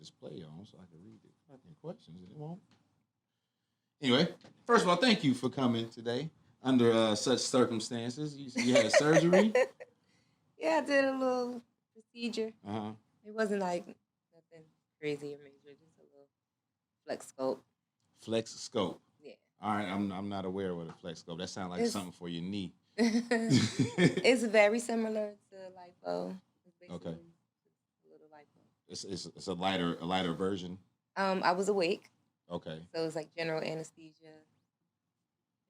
display on so I can read the fucking questions, and it won't. Anyway, first of all, thank you for coming today under such circumstances. You had surgery. Yeah, I did a little procedure. Uh huh. It wasn't like nothing crazy or major, just a little flex scope. Flex scope. Yeah. All right, I'm not aware of what a flex scope. That sounds like It's something for your knee. it's very similar to lipo. It's Okay. basically just a little lipo. It's a lighter version. I was awake, Okay. so it was like general anesthesia,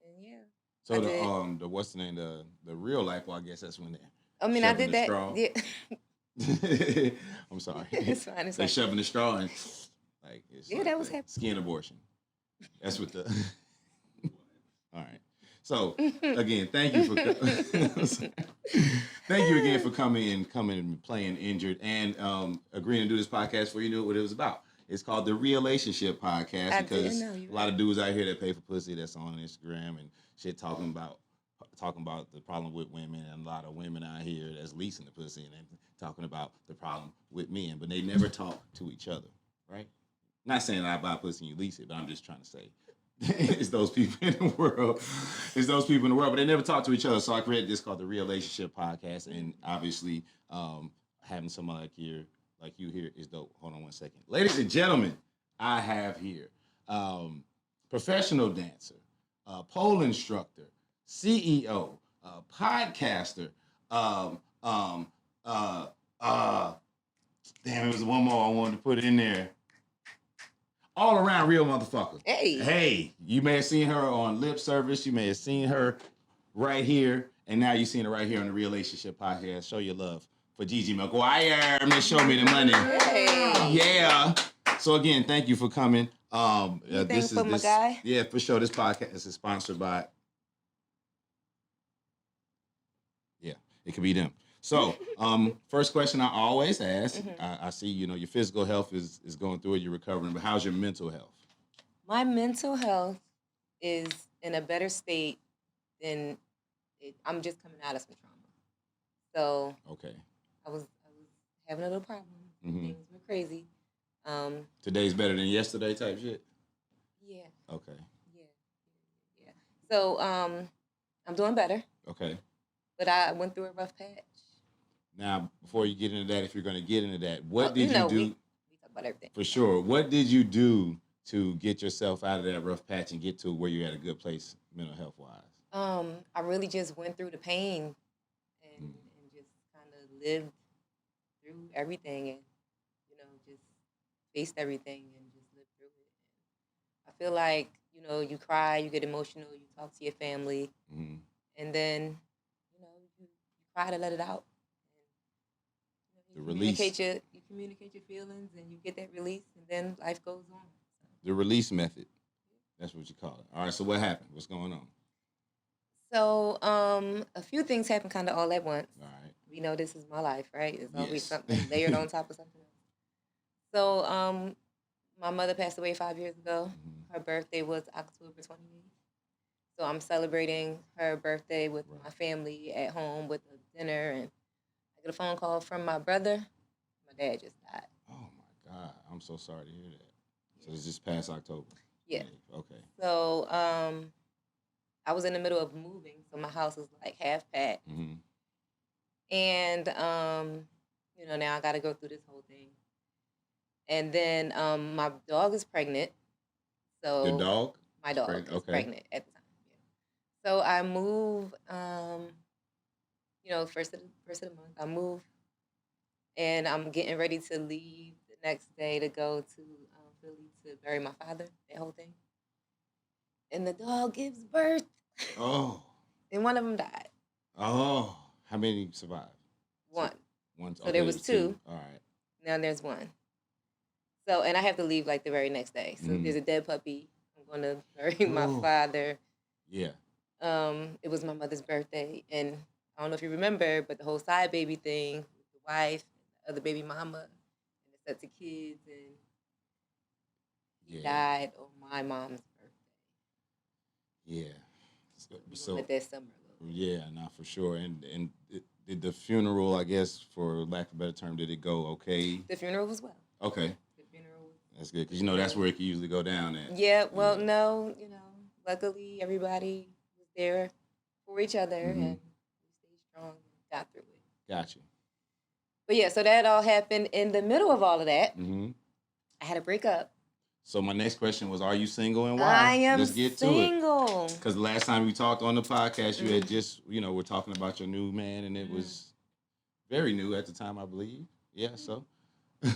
and yeah, So I the did. the what's the name, the real lipo, I guess that's when they I mean, I shoving did the that. straw. Yeah, I'm sorry. it's fine. It's They fine. shoving the straw and like it's Yeah, like that was the happening. skin abortion. That's what the. All right. So again, thank you for thank you again for coming and playing injured and agreeing to do this podcast for you knew what it was about. It's called the Relationship Podcast I because didn't know you. a lot of dudes out here that pay for pussy that's on Instagram and shit talking about the problem with women, and a lot of women out here that's leasing the pussy and then talking about the problem with men, but they never talk to each other, right? Not saying that I buy pussy and you lease it, but I'm just trying to say it's those people in the world. It's those people in the world, but they never talk to each other. So I created this called the Relationship Podcast, and obviously, having someone like you here is dope. Hold on one second, ladies and gentlemen. I have here professional dancer, pole instructor, CEO, podcaster. Um, um, uh, uh, Damn, it was one more I wanted to put in there. All around real motherfucker. Hey. Hey, you may have seen her on Lip Service. You may have seen her right here. And now you're seeing her right here on the Relationship Podcast. Show your love for Gigi McGuire. Miss Show Me the Money. Hey. Yeah. So again, thank you for coming. Anything for my guy? Yeah, for sure. This podcast is sponsored by. Yeah, it could be them. So, first question I always ask, I see, your physical health is going through it, you're recovering, but how's your mental health? My mental health is in a better state than I'm just coming out of some trauma. So Okay. I was having a little problem. Mhm. Things were crazy. Today's better than yesterday type shit? Yeah, Okay. yeah. So I'm doing better, Okay. but I went through a rough patch. Now, before you get into that, if you're going to get into that, what did you know, you do? We talk about everything. For sure. What did you do to get yourself out of that rough patch and get to where you're at a good place mental health wise? I really just went through the pain and just kind of lived through everything and, just faced everything and just lived through it. I feel like, you cry, you get emotional, you talk to your family, Mm-hmm. and then, you cry to let it out. The release. You communicate your feelings and you get that release and then life goes on. The release method. That's what you call it. All right, so what happened? What's going on? So, a few things happen kind of all at once. All right. We know this is my life, right? It's always Yes. something layered on top of something else. So, my mother passed away 5 years ago. Mhm. Her birthday was October 28th. So I'm celebrating her birthday with Right. my family at home with a dinner, and I get a phone call from my brother. My dad just died. Oh my God. I'm so sorry to hear that. So it's just past October. Yeah. Okay. So I was in the middle of moving, so my house is like half packed. Mm-hmm. And now I gotta go through this whole thing. And then my dog is pregnant. So Your dog? my dog pregnant, is okay. pregnant at the time. Yeah. So I move, first of the month, I move, and I'm getting ready to leave the next day to go to Philly to bury my father, that whole thing. And the dog gives birth, Oh. and one of them died. Oh. How many survived? One. One. So there was two. All right. Now there's one. So, and I have to leave like the very next day. So there's a dead puppy. I'm going to bury my Oh. father. Yeah. It was my mother's birthday, and I don't know if you remember, but the whole side baby thing with the wife, the other baby mama, and the sets of kids, and he died on my mom's birthday. Yeah. We So let that summer a little bit. yeah, not for sure. And did the funeral, I guess, for lack of a better term, did it go okay? The funeral was well. Okay. The funeral That's good because that's where it can usually go down at. Yeah, well, Yeah. no, luckily everybody was there for each other Mhm. and we stayed strong and got through it. Got you. But yeah, so that all happened in the middle of all of that. Hmm. I had a breakup. So my next question was, are you single and why? I am Let's get single. to it. Because the last time we talked on the podcast, you had just, we're talking about your new man, and it was very new at the time, I believe. Yeah, so.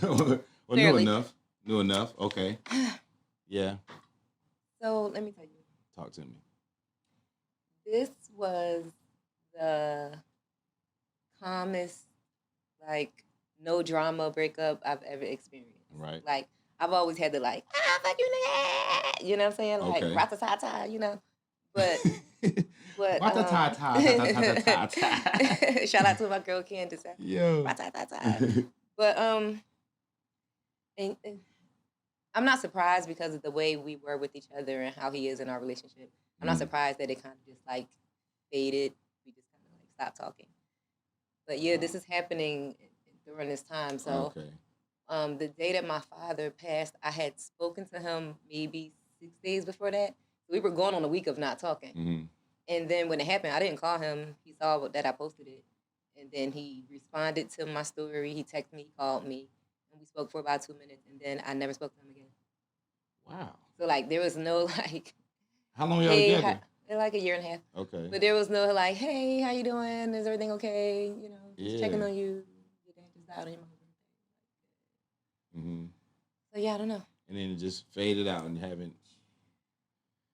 Well, new Fairly. enough. New enough. Okay. Yeah. So let me tell you, Talk to me. this was the calmest, like, no drama breakup I've ever experienced. Right. Like, I've always had to, like, fuck you, nigga. You know what I'm saying? Like, Okay. rat-ta-ta-ta, But, Rat-ta-ta-ta-ta-ta-ta-ta. shout out to my girl Candace. Yo. Rat-ta-ta-ta. But, and I'm not surprised because of the way we were with each other and how he is in our relationship. I'm not surprised that it kind of just, like, faded. We just kind of, like, stopped talking. But, yeah, this is happening during this time. So, Okay. The day that my father passed, I had spoken to him maybe 6 days before that. We were going on a week of not talking. Mm-hmm. And then when it happened, I didn't call him. He saw that I posted it. And then he responded to my story. He texted me, called me, and we spoke for about 2 minutes. And then I never spoke to him again. Wow. So, like, there was no, like... How long y'all hey, together? like a year and a half. Okay. But there was no, like, hey, how you doing? Is everything okay? Just checking Yeah. on you. Your dad just died on your mom. Mm-hmm. So, yeah, I don't know. And then it just faded out and haven't.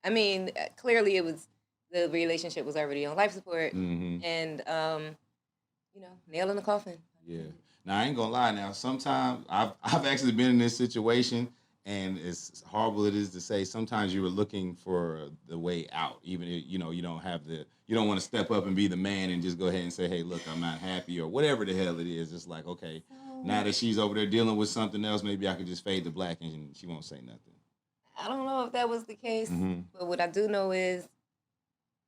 I mean, clearly the relationship was already on life support. Mm-hmm. And, nail in the coffin. Yeah. Now I ain't gonna lie. Now sometimes I've actually been in this situation, and as horrible it is to say, sometimes you were looking for the way out, even if you don't want to step up and be the man and just go ahead and say, hey, look, I'm not happy or whatever the hell it is. It's like, okay, now that she's over there dealing with something else, maybe I could just fade to black and she won't say nothing. I don't know if that was the case, but what I do know is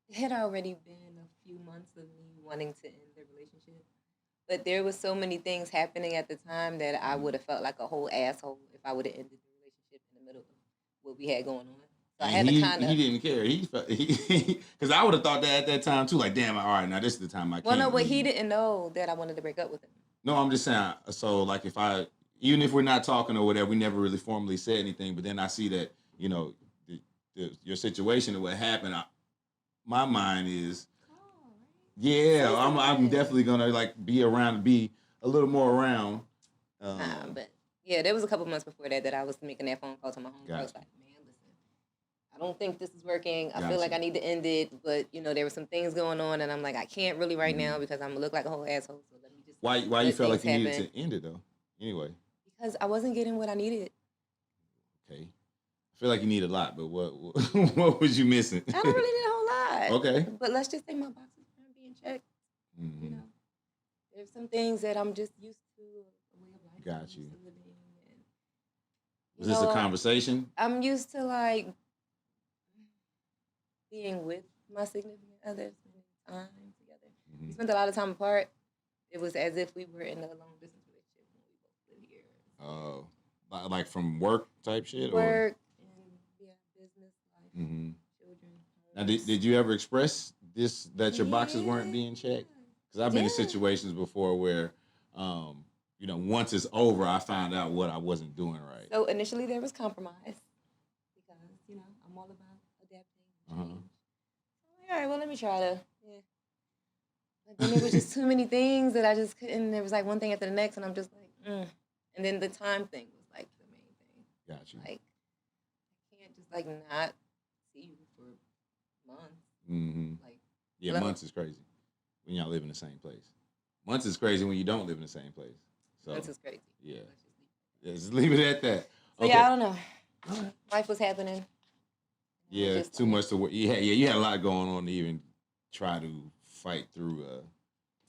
it had already been a few months of me wanting to end the relationship. But there was so many things happening at the time that I would have felt like a whole asshole if I would have ended the relationship in the middle of what we had going on. So I had to kind of... He didn't care. Because I would have thought that at that time too. Like, damn, all right, now this is the time I can't. Well, no, but leave. he didn't know that I wanted to break up with him. No, I'm just saying. So, like, even if we're not talking or whatever, we never really formally said anything. But then I see that, your situation and what happened. My mind is, yeah, I'm definitely gonna like be around, be a little more around. But yeah, there was a couple months before that I was making that phone call to my home. Gotcha. I was like, man, listen, I don't think this is working. I Gotcha. feel like I need to end it, but there were some things going on, and I'm like, I can't really right now because I'm gonna look like a whole asshole. So let me just. Why let you felt like things you happen. needed to end it though? Anyway. Because I wasn't getting what I needed. Okay. I feel like you need a lot, but what was you missing? I don't really need a whole lot. Okay. But let's just say my boxes aren't being checked. Mm-hmm. There's some things that I'm just used to, a way of life. Got you. I'm used to living, and, Was this a conversation? I'm used to like being with my significant other, spending time together. Mm-hmm. We spent a lot of time apart. It was as if we were in a long distance relationship when we both lived here. Like from work type shit? Work and business, life, Mm-hmm. children. Now, did you ever express this, that your boxes weren't being checked? Because I've been in situations before where, once it's over, I found out what I wasn't doing right. So initially there was compromise because, I'm all about adapting, change. All right, well, let me try to, But then it was just too many things that I just couldn't. There was like one thing after the next, and I'm just like, And then the time thing was like the main thing. Got you. Like, I can't just like not see you for months. Mm-hmm. Like, Yeah, months is crazy when y'all live in the same place. Months is crazy when you don't live in the same place. So months is crazy. Yeah. Just leave it at that. So yeah, I don't know. Life was happening. Yeah, Just too much to work. You had a lot going on to even try to fight through a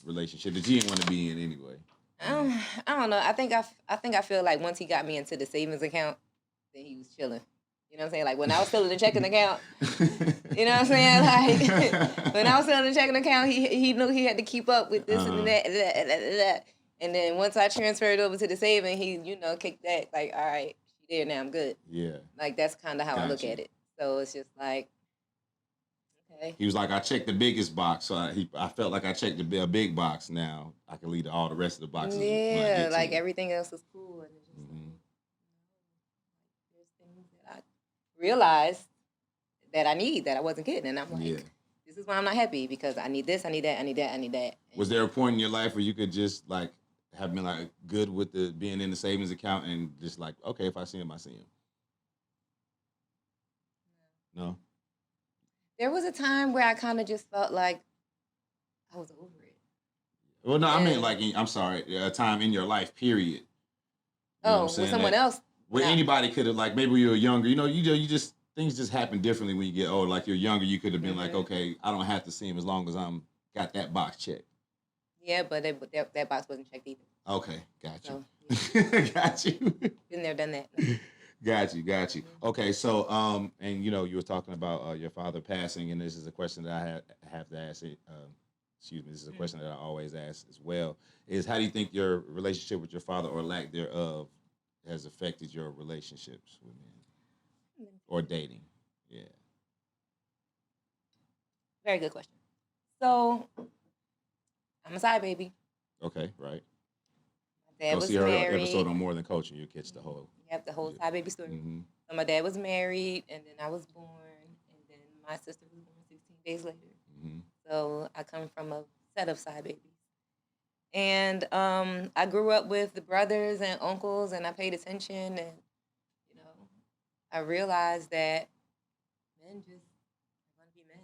relationship that you didn't want to be in anyway. I don't know. I think I feel like once he got me into the savings account, then he was chilling. You know what I'm saying? Like when I was still in the checking account, you know what I'm saying? Like when I was still in the checking account, he knew he had to keep up with this and that. And then once I transferred over to the saving, he, kicked that. Like, all right, She there now. I'm good. Yeah. Like that's kind of how I look Got you. at it. So it's just like, okay, He was like, I checked the biggest box, so I felt like I checked a big box. Now I can lead all the rest of the boxes when I yeah, get to like him. everything else is cool, and it's just like, Hmm. there's things that I realized that I need that I wasn't getting, and I'm like, Yeah. this is why I'm not happy because I need this, I need that, I need that, I need that. Was there a point in your life where you could just like have been like good with the being in the savings account and just like, okay, if I see him, I see him? No. There was a time where I kind of just felt like I was over it. Well, no, I mean And like I'm sorry, a time in your life, period. You know what I'm oh, with saying? someone That else, where no. anybody could have like maybe you were younger. You just things just happen differently when you get older. Like you're younger, you could have been like, Mhm. okay, I don't have to see him as long as I'm got that box checked. Yeah, but that box wasn't checked either. Okay, got you. So yeah, Got you. been there, done that. Got you, got you. Mhm. Okay, so and you were talking about your father passing, and this is a question that have to ask. Excuse me, this is a question that I always ask as well. Is how do you think your relationship with your father or lack thereof has affected your relationships with men or dating? Yeah. Very good question. So I'm a side baby. Okay, right. My dad Go was see her married. episode on More Than Coaching. You catch the whole. Yep, the whole Yeah. side baby story. Mm-hmm. So my dad was married, and then I was born, and then my sister was born 16 days later. Mm-hmm. So I come from a set of side babies. And I grew up with the brothers and uncles, and I paid attention, and you know, I realized that men just want to be men.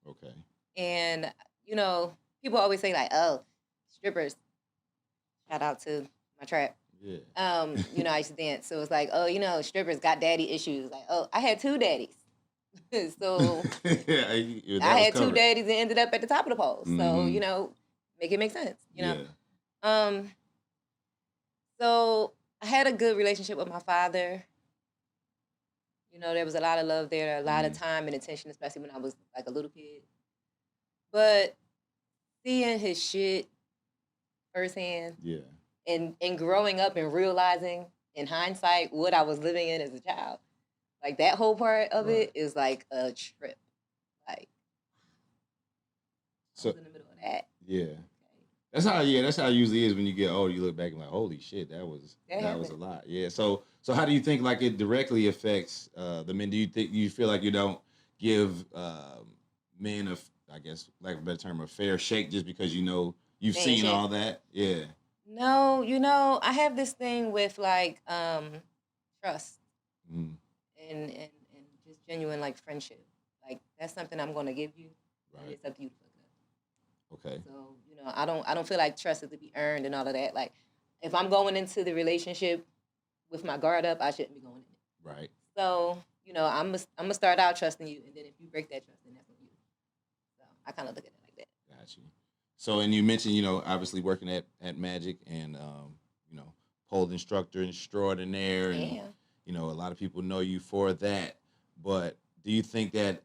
Okay. And people always say like, "Oh, strippers." Shout out to my trap. Yeah. I used to dance, so it's like, oh, strippers got daddy issues. Like, oh, I had two daddies, so Yeah, I was had two covered. daddies and ended up at the top of the pole. So Mhm. make it make sense. Yeah. Um, so I had a good relationship with my father. There was a lot of love there, a lot of Mhm. time and attention, especially when I was like a little kid. But seeing his shit firsthand Yeah. and growing up and realizing in hindsight what I was living in as a child, like that whole part of Right. it is like a trip. Like I So was in the middle of that. yeah. Okay. That's how it usually is when you get older. You look back and like, holy shit, that was That a happened. lot. Yeah. So how do you think like it directly affects the men? Do you feel like you don't give men I guess lack of a better term, a fair shake just because you've They ain't seen shit. all that? Yeah. No, I have this thing with like trust Mm, and just genuine like friendship. Like that's something I'm gonna give you, and right. it's up to you to fuck it up. Okay. So I don't feel like trust is to be earned and all of that. Like if I'm going into the relationship with my guard up, I shouldn't be going in it. Right. So I'm gonna start out trusting you, and then if you break that trust, then that's on you. So I kind of look at it like that. Got you. So, and you mentioned, obviously working at Magic and, pole instructor extraordinaire, and Yeah. a lot of people know you for that. But do you think that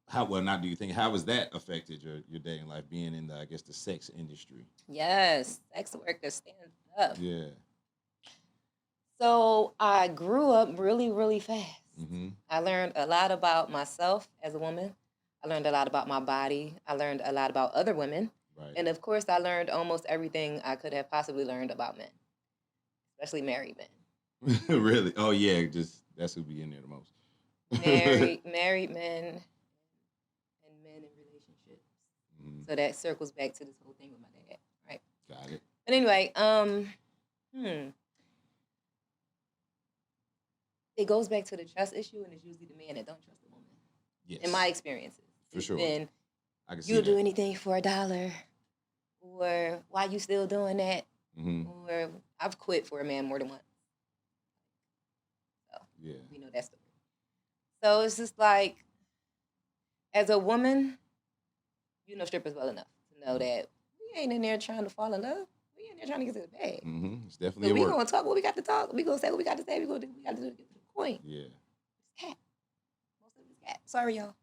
how well not do you think how has that affected your dating life being in I guess the sex industry? Yes, sex worker stand up. Yeah. So I grew up really, really fast. Mm-hmm. I learned a lot about myself as a woman. I learned a lot about my body. I learned a lot about other women. Right. And of course, I learned almost everything I could have possibly learned about men, especially married men. Really? Oh yeah, just that's who be in there the most. Married men and men in relationships. Mhm. So that circles back to this whole thing with my dad, right? Got it. But anyway, it goes back to the trust issue, and it's usually the man that don't trust the woman. Yes. In my experiences, For it's sure. been, I can see you'll do that. anything for $1, or why you still doing that, Mm-hmm. or I've quit for a man more than once. So Yeah. we know that story. So it's just like, as a woman, you know strippers well enough to know that we ain't in there trying to fall in love. We in there trying to get to the bag. Mm-hmm. It's So definitely we a work. gonna talk what we got to talk. We gonna say what we got to say. We gonna do what we got to do to get to the point. Yeah. It's cat. Most of it's cat. Sorry, y'all.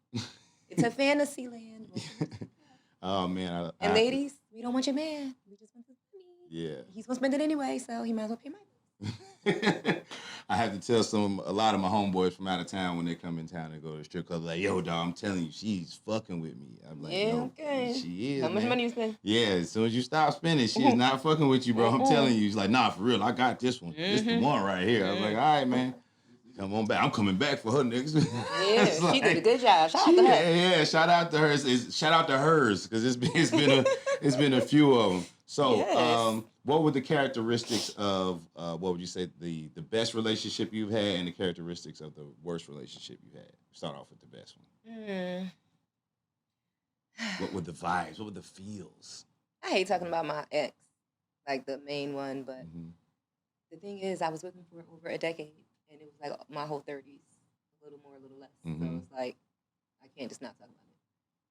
It's a fantasy land. Most of it's cat. Oh man. And ladies, we don't want your man. We just want the money. Yeah. He's gonna spend it anyway, so he might as well pay my bills. I have to tell a lot of my homeboys from out of town when they come in town and go to the strip club, like, yo, dog, I'm telling you, she's fucking with me. I'm like, Yeah, no, okay. she is. How much man. money you spend? Yeah, as soon as you stop spending, she is not fucking with you, bro. I'm telling you. She's like, nah, for real, I got this one. This the one right here. I was like, all right, man. Come on back. I'm coming back for her niggas. Yeah, she did a good job. Shout out to her. Yeah, shout out to her. Shout out to hers because it's been a few of them. So, Yes. what were the characteristics of what would you say the best relationship you've had and the characteristics of the worst relationship you had? Start off with the best one. What were the vibes? What were the feels? I hate talking about my ex, like the main one, but the thing is, I was with him for over a decade, and it was like my whole 30s, a little more, a little less. So it's like I can't just not talk about it.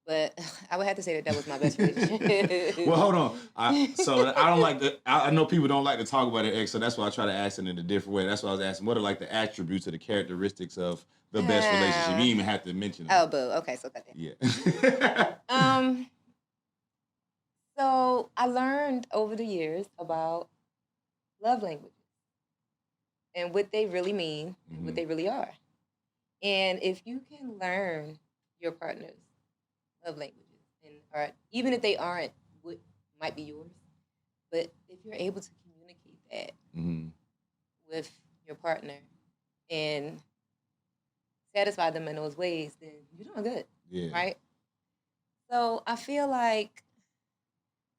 But I would have to say that was my best relationship. Well, hold on. I don't like the. I know people don't like to talk about their ex, so that's why I try to ask it in a different way. That's why I was asking, what are like the attributes or the characteristics of the best relationship? You didn't even have to mention them. Oh, boo. Okay, so cut that. Yeah. So I learned over the years about love languages and what they really mean and what they really are. And if you can learn your partner's love languages, or even if they aren't what might be yours, but if you're able to communicate that with your partner and satisfy them in those ways, then you're doing good. Yeah. Right? So I feel like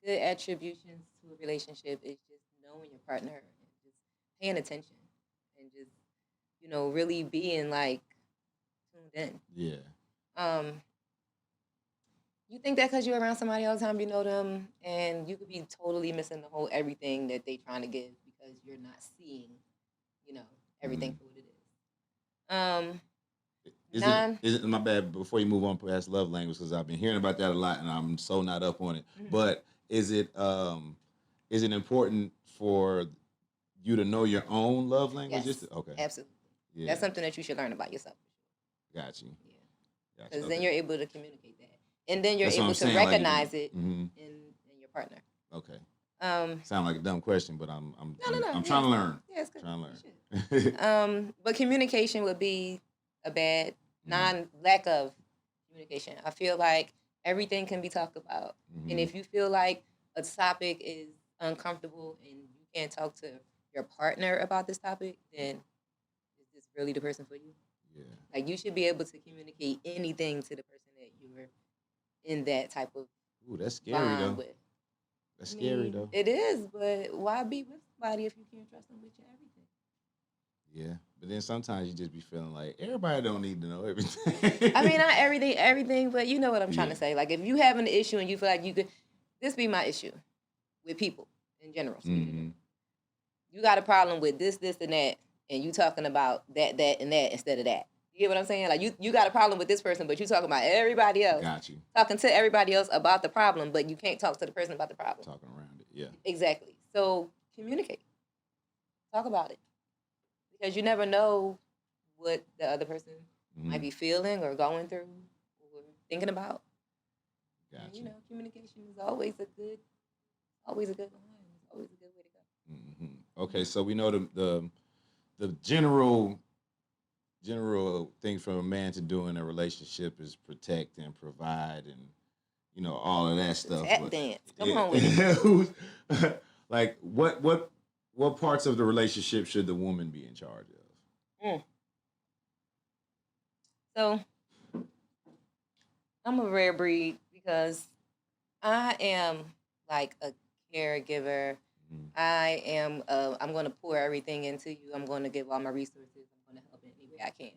good attributions to a relationship is just knowing your partner and just paying attention and just, really being like tuned in. Yeah. You think that because you're around somebody all the time, you know them, and you could be totally missing the whole everything that they trying to give because you're not seeing, everything for what it is. Is it my bad before you move on past love language, because I've been hearing about that a lot and I'm so not up on it. But is it important for you to know your own love languages? Yes, Okay. absolutely. Yeah. That's something that you should learn about yourself. Got you. Yeah. Because then you're able to communicate that. And then you're That's what able I'm to saying, like, recognize it in your partner. Okay. Um, Sound like a dumb question, but I'm No. trying to learn. Yeah, it's good. Trying to You should. learn. But communication would be a bad lack of communication. I feel like everything can be talked about, and if you feel like a topic is uncomfortable and you can't talk to your partner about this topic, then is this really the person for you? Yeah. Like you should be able to communicate anything to the person that you're in that type of Ooh, that's scary though. with. That's scary though. It is, but why be with somebody if you can't trust them with your everything? Yeah, but then sometimes you just be feeling like everybody don't need to know everything. I mean, not everything, but you know what I'm trying to say. Like, if you have an issue and you feel like you could, this be my issue with people in general. You got a problem with this, and that, and you talking about that, and that instead of that. You get what I'm saying? Like, you got a problem with this person, but you talking about everybody else. Got you. Talking to everybody else about the problem, but you can't talk to the person about the problem. Talking around it, yeah. Exactly. So communicate. Talk about it. Because you never know what the other person might be feeling or going through or thinking about. Gotcha. And, communication is always a good line. It's always a good way to go. Okay, so we know the general thing for a man to do in a relationship is protect and provide and all of that stuff. Tap dance. Come on with it. Like what parts of the relationship should the woman be in charge of? So I'm a rare breed because I am like a caregiver. I am. I'm going to pour everything into you. I'm going to give all my resources. I'm going to help in any way I can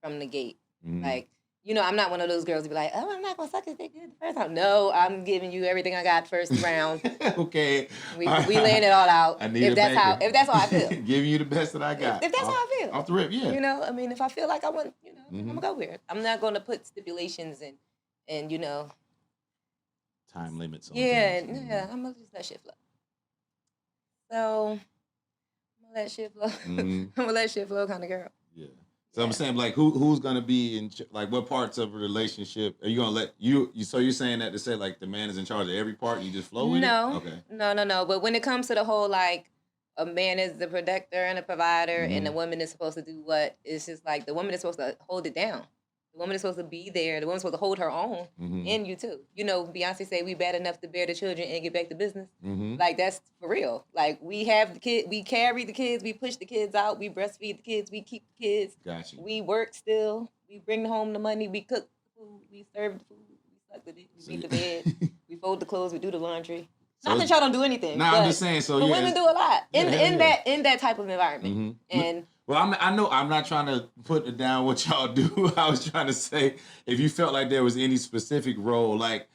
from the gate. Like, I'm not one of those girls to be like, oh, I'm not going to suck his dick good the first time. No, I'm giving you everything I got first round. Okay. We laying it all out. If that's how I feel. Giving you the best that I got. If that's how I feel. Off the rip, yeah. I mean, if I feel like I want, I'm going to go with it. I'm not going to put stipulations and time limits on yeah, things. yeah, I'm going to just let shit flow. So, I'm going to let shit flow. I'm going to let shit flow kind of girl. Yeah. So I'm saying, like, who's gonna be in, like, what parts of a relationship are you gonna let you? So you're saying that to say, like, the man is in charge of every part, and you just flow with it? Okay. No. But when it comes to the whole, like, a man is the protector and a provider, and the Mhm. woman is supposed to do what? It's just like the woman is supposed to hold it down. The woman is supposed to be there. The woman's supposed to hold her own, Mhm. and you too. You know, Beyonce say we bad enough to bear the children and get back to business. Mhm. Like that's for real. Like we have the kid, we carry the kids, we push the kids out, we breastfeed the kids, we keep the kids, Got you. we work still, we bring home the money, we cook the food, we serve the food, we suck the dick, we So make you- the bed, we fold the clothes, we do the laundry. So Not that it's- y'all don't do anything. Nah, but I'm just saying. So the yeah, women do a lot Yeah, in hell yeah. in that type of environment. Mhm. And Well, I know I'm not trying to put it down what y'all do. I was trying to say if you felt like there was any specific role, like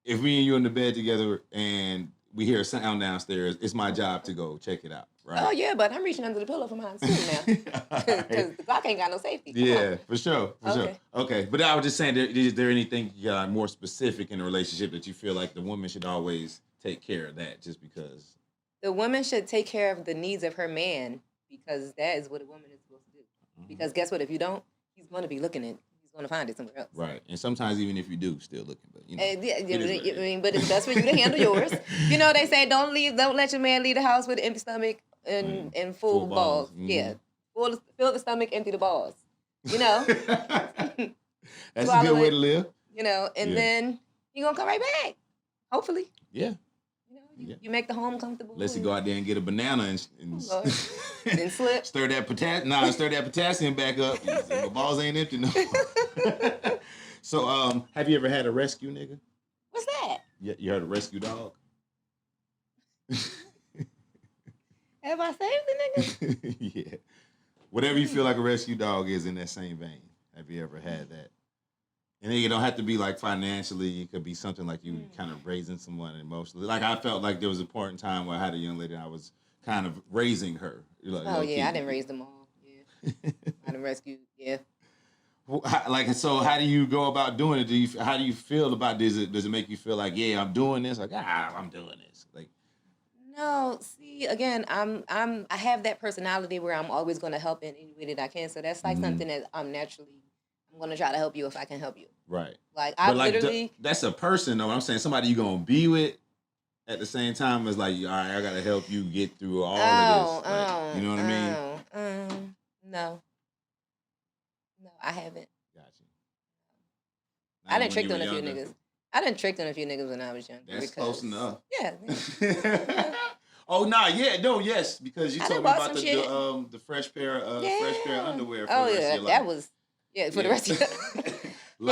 if me and you in the bed together and we hear a sound downstairs, it's my job to go check it out, right? oh yeah, but I'm reaching under the pillow for mine too now because the clock ain't got no safety. Come on. Yeah, for sure, for sure. Okay. Okay, but I was just saying, is there anything more specific in a relationship that you feel like the woman should always take care of that, just because? The woman should take care of the needs of her man because that is what a woman is supposed to do. Because guess what? If you don't, he's going to be looking at. He's going to find it somewhere else. Right, and sometimes even if you do, still looking, but you know, And yeah, it is what it I is. mean, but it's best for you to handle yours. You know, they say don't let your man leave the house with an empty stomach and full Full balls. balls. Mhm. Yeah, fill the stomach, empty the balls. You know, That's a Swallow good way it. to live. you know, and Yeah. then he gonna come right back. Hopefully, Yeah. you know, Yeah. you make the home comfortable. Let's go out there and get a banana and Oh, Lord. And slip. stir that potassium back up. My balls ain't empty no. So, have you ever had a rescue nigga? What's that? You heard a rescue dog? Have I saved the nigga? Yeah. Whatever you feel like a rescue dog is in that same vein. Have you ever had that? And it don't have to be like financially. It could be something like you kind of raising someone emotionally. Like I felt like there was a point in time where I had a young lady and I was kind of raising her. Like, Oh low-key. yeah, I didn't raise them all. Yeah, I done rescued. Yeah. So how do you go about doing it? How do you feel about this? Does it make you feel like, yeah, I'm doing this? Like, I'm doing this. Like, No, see, again, I have that personality where I'm always going to help in any way that I can. So that's like Mhm. something that I'm going to try to help you if I can help you. right. Like I But like, literally, that's a person though. I'm saying somebody you gonna be with at the same time is like, all right, I gotta help you get through all of this. Like, you know what I mean? No, I haven't. Gotcha. I done When tricked you on were a few younger? niggas. I done tricked on a few niggas when I was younger. That's close enough. Yeah. Oh nah, yeah, no, yes, because you I told done me bought about some shit. the fresh pair of Yeah. underwear. For Oh the rest yeah, of your that life. was for the Yeah. rest of your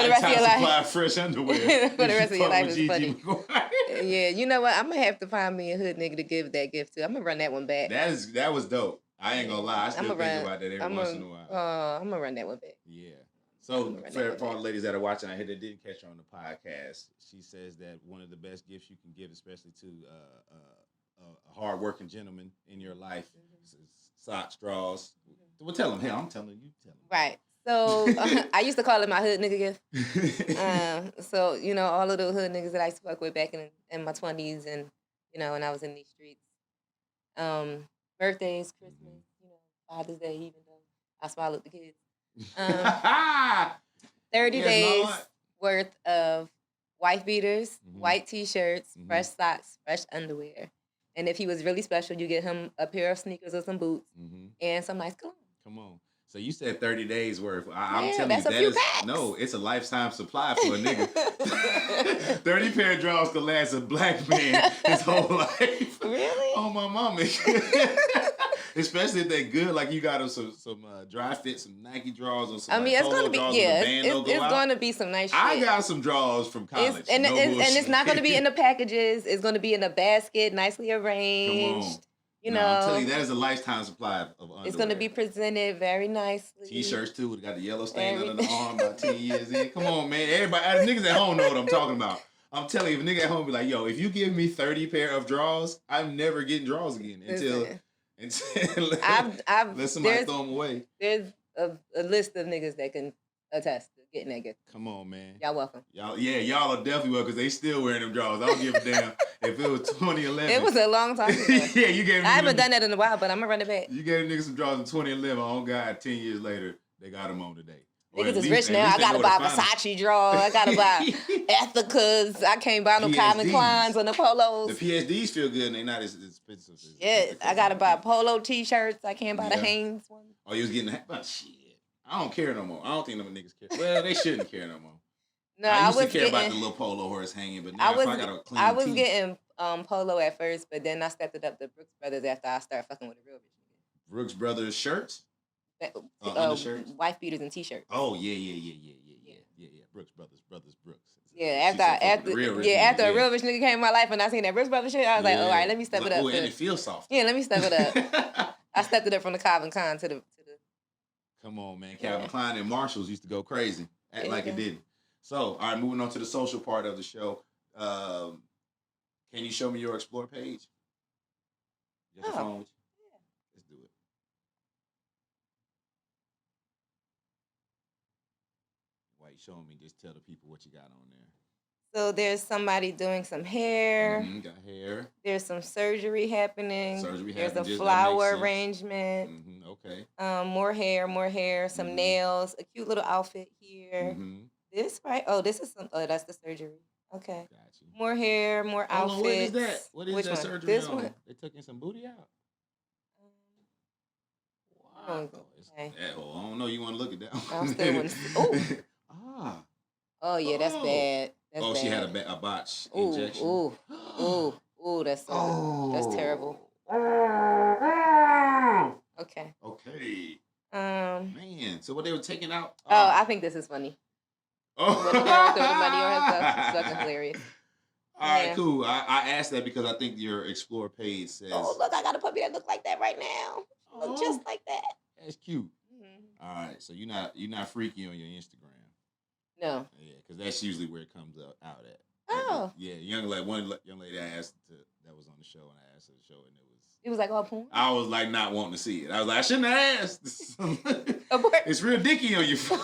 the rest of Lifetime your life. supply of fresh underwear. For the rest of your Fuck life with is Gigi funny. McGuire. Yeah, you know what? I'm gonna have to find me a hood nigga to give that gift to. I'm gonna run that one back. That was dope. I ain't gonna lie. I still I'ma think run- about that every I'm once gonna, in a while. I'm gonna run that one back. Yeah. So I'ma run that for one all back. the ladies that are watching out here that didn't catch her on the podcast, she says that one of the best gifts you can give, especially to a hard-working gentleman in your life, is sock straws. Well, tell him. Hell, I'm telling you. Tell Right. So I used to call it my hood nigga gift. him. So you know all of the hood niggas that I used to fuck with back in my 20s, and you know when I was in these streets. Birthdays, Christmas, you know, Father's Day, even though I swallowed the kids. 30 Yes, days Lord. worth of white beaters, Mhm. white t-shirts, Mhm. fresh socks, fresh underwear. And if he was really special, you get him a pair of sneakers or some boots hmm and some nice cologne. Come on. So you said 30 days worth. I'm Yeah, telling that's you, a that few is packs. no. It's a lifetime supply for a nigga. 30 pair of drawers could last a black man his whole life. Really? Oh my mama. Especially if they're good, like you got them some dry fit, some Nike drawers, or some I mean, it's polo gonna be drawers with yeah, a band logo it's out. gonna be some nice shit. I got some drawers from college. It's, and, no it's, and it's bullshit. not gonna be in the packages. It's gonna be in a basket, nicely Come arranged. on. You No, know, I'm telling you, that is a lifetime supply of underwear. it's gonna be presented very nicely. T-shirts too. We got the yellow stain under the Everything. arm about 10 years in. Come on, man. Everybody, niggas at home know what I'm talking about. I'm telling you, if a nigga at home be like, yo, if you give me 30 pair of drawers, I'm never getting drawers again until Listen, let I've somebody there's throw them away. a list of niggas that can attest to getting that gift. Come on, man. Y'all welcome. Y'all are definitely well because they still wearing them drawers. I don't give a damn if it was 2011. It was a long time ago. yeah, you gave. I haven't done that in a while, but I'm gonna run it back. You gave niggas some drawers in 2011. Oh God, 10 years later, they got them on today. Or Niggas at is least- rich at now. least I they gotta know where buy to find 'em. Versace drawers. I gotta buy Ethicas. I can't buy no Calvin PhDs. Kleins or no The polos. PhDs feel good and they're not as expensive as Yes, the I gotta buy Ethicas. polo t-shirts. I can't buy the Yeah. Hanes ones. Oh, you was getting that? But shit. I don't care no more. I don't think them niggas care. Well, they shouldn't care no more. No, I I used to was care about the getting. little polo horse hanging, but now if I got a clean I was tee, getting polo at first, but then I stepped it up to Brooks Brothers after I started fucking with a real bitch. Brooks Brothers shirts, Uh, undershirts. wife beaters and t-shirts. Oh yeah. Brooks Brooks. Yeah, She said, fuck with the real rich nigga, after a real rich nigga came in my life and I seen that Brooks Brothers shit, I was like, Yeah. all right, let me step it up. Oh, and to- it feels soft. yeah, let me step it up. I stepped it up from the Calvin Klein to the. Come on, man. Calvin Klein and Marshalls used to go crazy. Act There like you it go. didn't. So, all right, moving on to the social part of the show. Can you show me your Explore page? You got your Oh, phone with you? yeah. Let's do it. While you showing me, just tell the people what you got on there. So there's somebody doing some hair. Got hair. There's some surgery happening. Surgery There's happening, a just- that flower makes sense. arrangement. Okay. More hair, some Mhm. nails, a cute little outfit here. Mm-hmm. This right? Oh, this is some. Oh, that's the surgery. Okay. Got you. More hair, more Hold outfits. on, what is that? What is Which that one? surgery This on? one. They took some booty out. Oh, It's okay. that hole. I don't know. You want to look at that one? I still wanna see- ooh. Ah. Oh yeah, that's Oh. bad. That's Oh, bad. she had a botch Ooh, injection. ooh, that's so. Oh. That's terrible. Okay. Okay. Um. Man, so what they were taking out? Oh, I think this is funny. Oh. When the girl threw the money on herself, it's fucking hilarious. All right, Yeah. cool. I asked that because I think your Explore page says. Oh, look, I got a puppy that look like that right now. Look Oh, just like that. that's cute. Mhm. All right, so you're not freaky on your Instagram. No. Yeah, because that's usually where it comes out at. Oh. Yeah, one young lady I asked that was on the show, and I asked her to show it, and It was like all porn. I was like not wanting to see it. I was like, I shouldn't have asked. Abort. It's real dicky on your phone.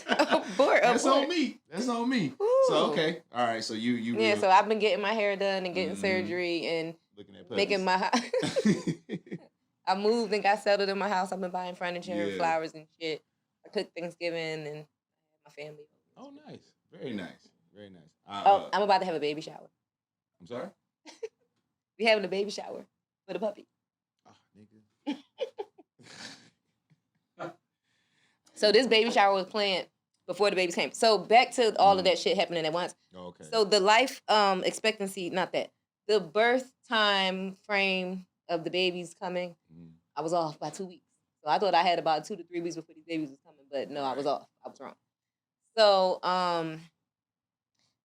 Abort. That's on Abort. me. That's on me. So Ooh. okay, all right. So you Yeah, real so I've been getting my hair done and getting Mhm. surgery and looking at making my. I moved and got settled in my house. I've been buying furniture and Yeah. flowers and shit. I cooked Thanksgiving and my family. Oh, nice. Very nice. Very nice. Oh, I'm about to have a baby shower. I'm sorry. We having a baby shower for the puppy. Oh, nigga. So this baby shower was planned before the babies came. So back to all of that shit happening at once. Oh, okay. So the life expectancy, not that, the birth time frame of the babies coming, Mhm. I was off by 2 weeks. So I thought I had about 2 to 3 weeks before these babies was coming, but no, I was off. I was wrong. So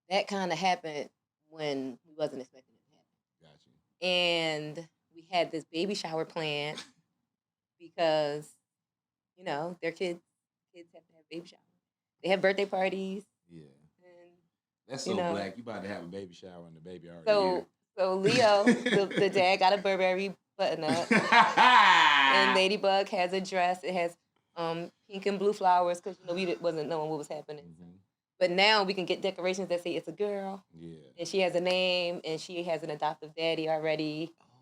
that kind of happened when we wasn't expecting it to happen. Got you. And we had this baby shower planned because, you know, their kids have to have baby showers. They have birthday parties. Yeah. And That's You so know. black. You about to have a baby shower and the baby already so Leo, the dad got a Burberry button up. here. And Ladybug has a dress. It has pink and blue flowers because wasn't knowing what was happening. Mhm. But now we can get decorations that say it's a girl Yeah. and she has a name and she has an adoptive daddy already Oh my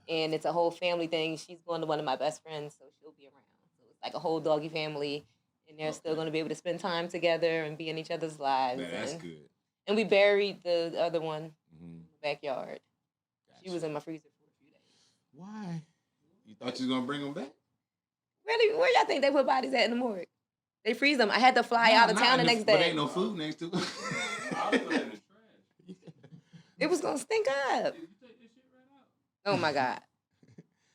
god. and it's a whole family thing. She's going to one of my best friends, so she'll be around. So it's like a whole doggy family, and they're still Okay. going to be able to spend time together and be in each other's lives. Man, that's and, good. and we buried the other one Mm-hmm. in the backyard. She was in my freezer for a few days. Why? You thought you was gonna bring them back? Really, where y'all think they put bodies at in the morgue? They freeze them. I had to fly Nah, out of nah, town the and next But day. ain't no food next to it. I'll put it in the trash. It was gonna stink up. You take this shit right out. Oh my god.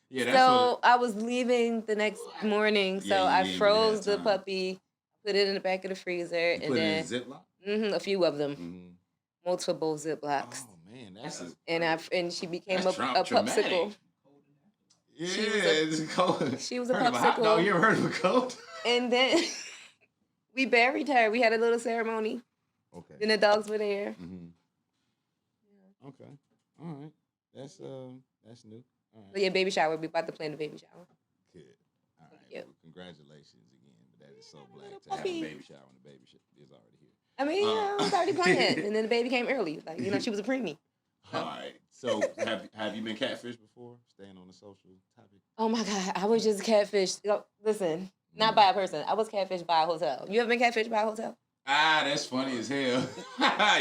Yeah, that's So what. I was leaving the next morning, so Yeah, you I didn't froze have the time. puppy, put it in the back of the freezer, You and put then it in a Ziploc. a few of them, Mm-hmm. multiple Ziplocs. Oh man, that's a, And she became that's a traumatic. popsicle. Yeah, She was a- it's cold. she was a Heard of hot popsicle. dog? You ever heard of a cold? And then we buried her. We had a little ceremony. Okay. Then the dogs were there. Mm-hmm. Okay. All right. That's new. All right. But yeah, baby shower. We about to plan the baby shower. Good. All right. you. Well, congratulations again. But that is so Yeah, black little to have puppy. a baby shower and the baby is already here. I mean, you know, it was already planned. And then the baby came early. Like, you know, she was a preemie. All right. So have you been catfished before? Staying on the social topic. Oh my God. I was just catfished. Yo, listen, Not by a person. I was catfished by a hotel. You ever been catfished by a hotel? Ah, that's funny as hell.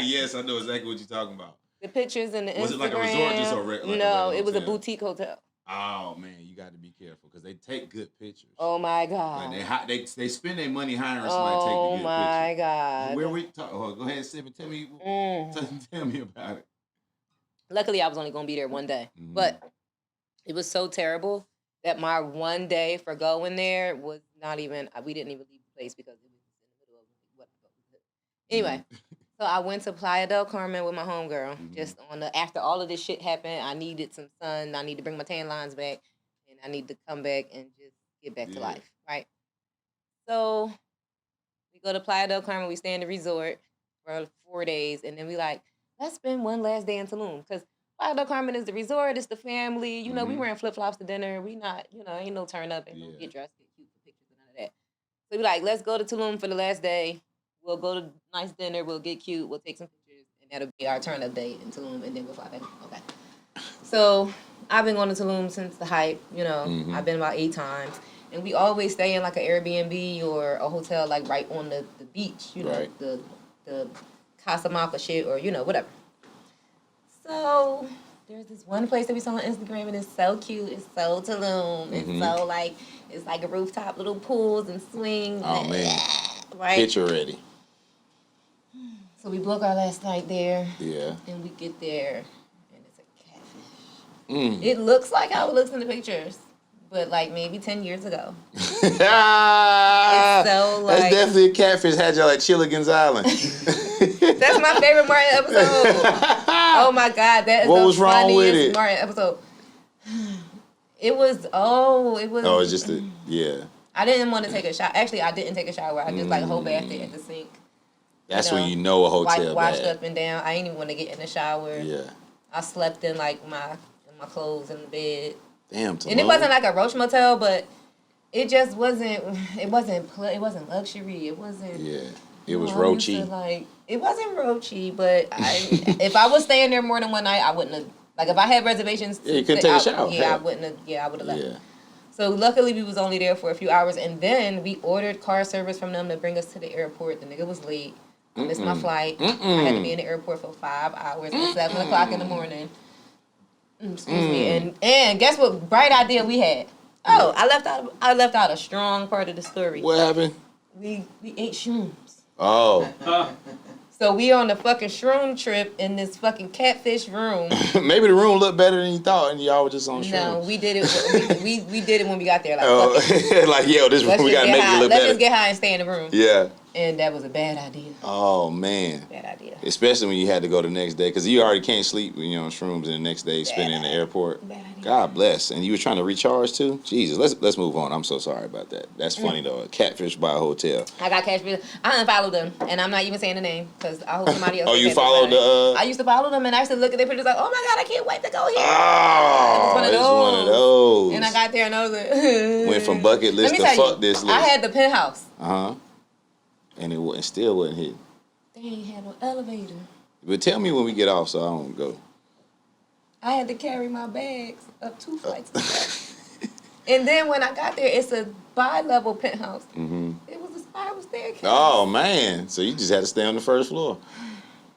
Yes, I know exactly what you're talking about. The pictures and the Instagram. Was it like a resort, just a like a no, regular it was a hotel? boutique hotel. Oh man, you got to be careful because they take good pictures. Oh my Like god. they spend their money hiring somebody to take the Oh good my picture. god. Where we talk? Oh, go ahead, Sip, and tell me. Tell me about it. Luckily, I was only gonna be there one day, Mhm. but it was so terrible that my one day for going there was not even. We didn't even leave the place because it was in the middle of what. Anyway, so I went to Playa del Carmen with my homegirl. Mhm. Just on the after all of this shit happened, I needed some sun. I need to bring my tan lines back, and I need to come back and just get back to Yeah. life, right? So we go to Playa del Carmen. We stay in the resort for 4 days, and then we like, let's spend one last day in Tulum because Playa del Carmen is the resort. It's the family. You know, we Mhm. wearing flip flops to dinner. We not, ain't no turn up, ain't no Yeah. get dressed, get cute for pictures, and none of that. So we like, let's go to Tulum for the last day. We'll go to nice dinner. We'll get cute. We'll take some pictures, and that'll be our turn up day in Tulum, and then we'll fly back. Okay. So I've been going to Tulum since the hype. Mhm. I've been about 8 times, and we always stay in like an Airbnb or a hotel like right on the beach. Right. The Casablanca shit or whatever. So there's this one place that we saw on Instagram, and it's so cute. It's so Tulum. It's Mhm. so it's like a rooftop, little pools and swings. Oh man, Right. picture ready. So we book our last night there, Yeah. and we get there, and it's a catfish. Mm. It looks like how it looks in the pictures, but like maybe 10 years ago. That's so, definitely a catfish. Had y'all at Chilligan's Island. That's my favorite Martin episode. Oh my god, that is What the was wrong with funniest it? Martin episode. It was. Oh, it's just yeah. I didn't want to take a shower. Actually, I didn't take a shower. I just like whole bathed it at the sink. That's when you know a hotel Washed bad. up and down. I didn't even want to get in the shower. Yeah. I slept in like my clothes in the bed. Damn. Tulum. And it wasn't like a roach motel, but it just wasn't. It wasn't luxury. It wasn't. Yeah. It was I'm used to, roachy. it wasn't roachy, but if I was staying there more than one night, I wouldn't have. Like if I had reservations, Yeah, you couldn't take a shower. Yeah, I Hell. wouldn't have. Yeah, I would have left. Yeah. So luckily we was only there for a few hours, and then we ordered car service from them to bring us to the airport. The nigga was late. I missed my flight. I had to be in the airport for 5 hours at 7 o'clock in the morning. Excuse me. And guess what? Bright idea we had. Oh, I left out a strong part of the story. What happened? We ate shrooms. Oh. So we on the fucking shroom trip in this fucking catfish room. Maybe the room looked better than you thought, and y'all were just on show. No, we did it. We did it when we got there. Like, Oh, fuck it. like yo, this room Let's we just gotta get make it high. look Let's better. just get high and stay in the room. Yeah. And that was a bad idea. Oh man. Bad idea. Especially when you had to go the next day, because you already can't sleep when you're on shrooms, and the next day spend in the airport. Bad idea. God bless. And you were trying to recharge too. Jesus, let's move on. I'm so sorry about that. That's funny though. A catfish by a hotel. I got catfish. I unfollowed them, and I'm not even saying the name because I hope somebody else. Oh, you catfish followed by it. the. I used to follow them, and I used to look at their pictures like, oh my god, I can't wait to go here. Oh, one of it's one of those. And I got there, and I was like, Went from bucket list Let to me tell fuck you, this list. I had the penthouse. And it still wasn't hitting. They ain't had no elevator. But tell me when we get off so I don't go. I had to carry my bags up 2 flights of steps. And then when I got there, it's a bi-level penthouse. It was a spiral staircase. Oh man! So you just had to stay on the first floor,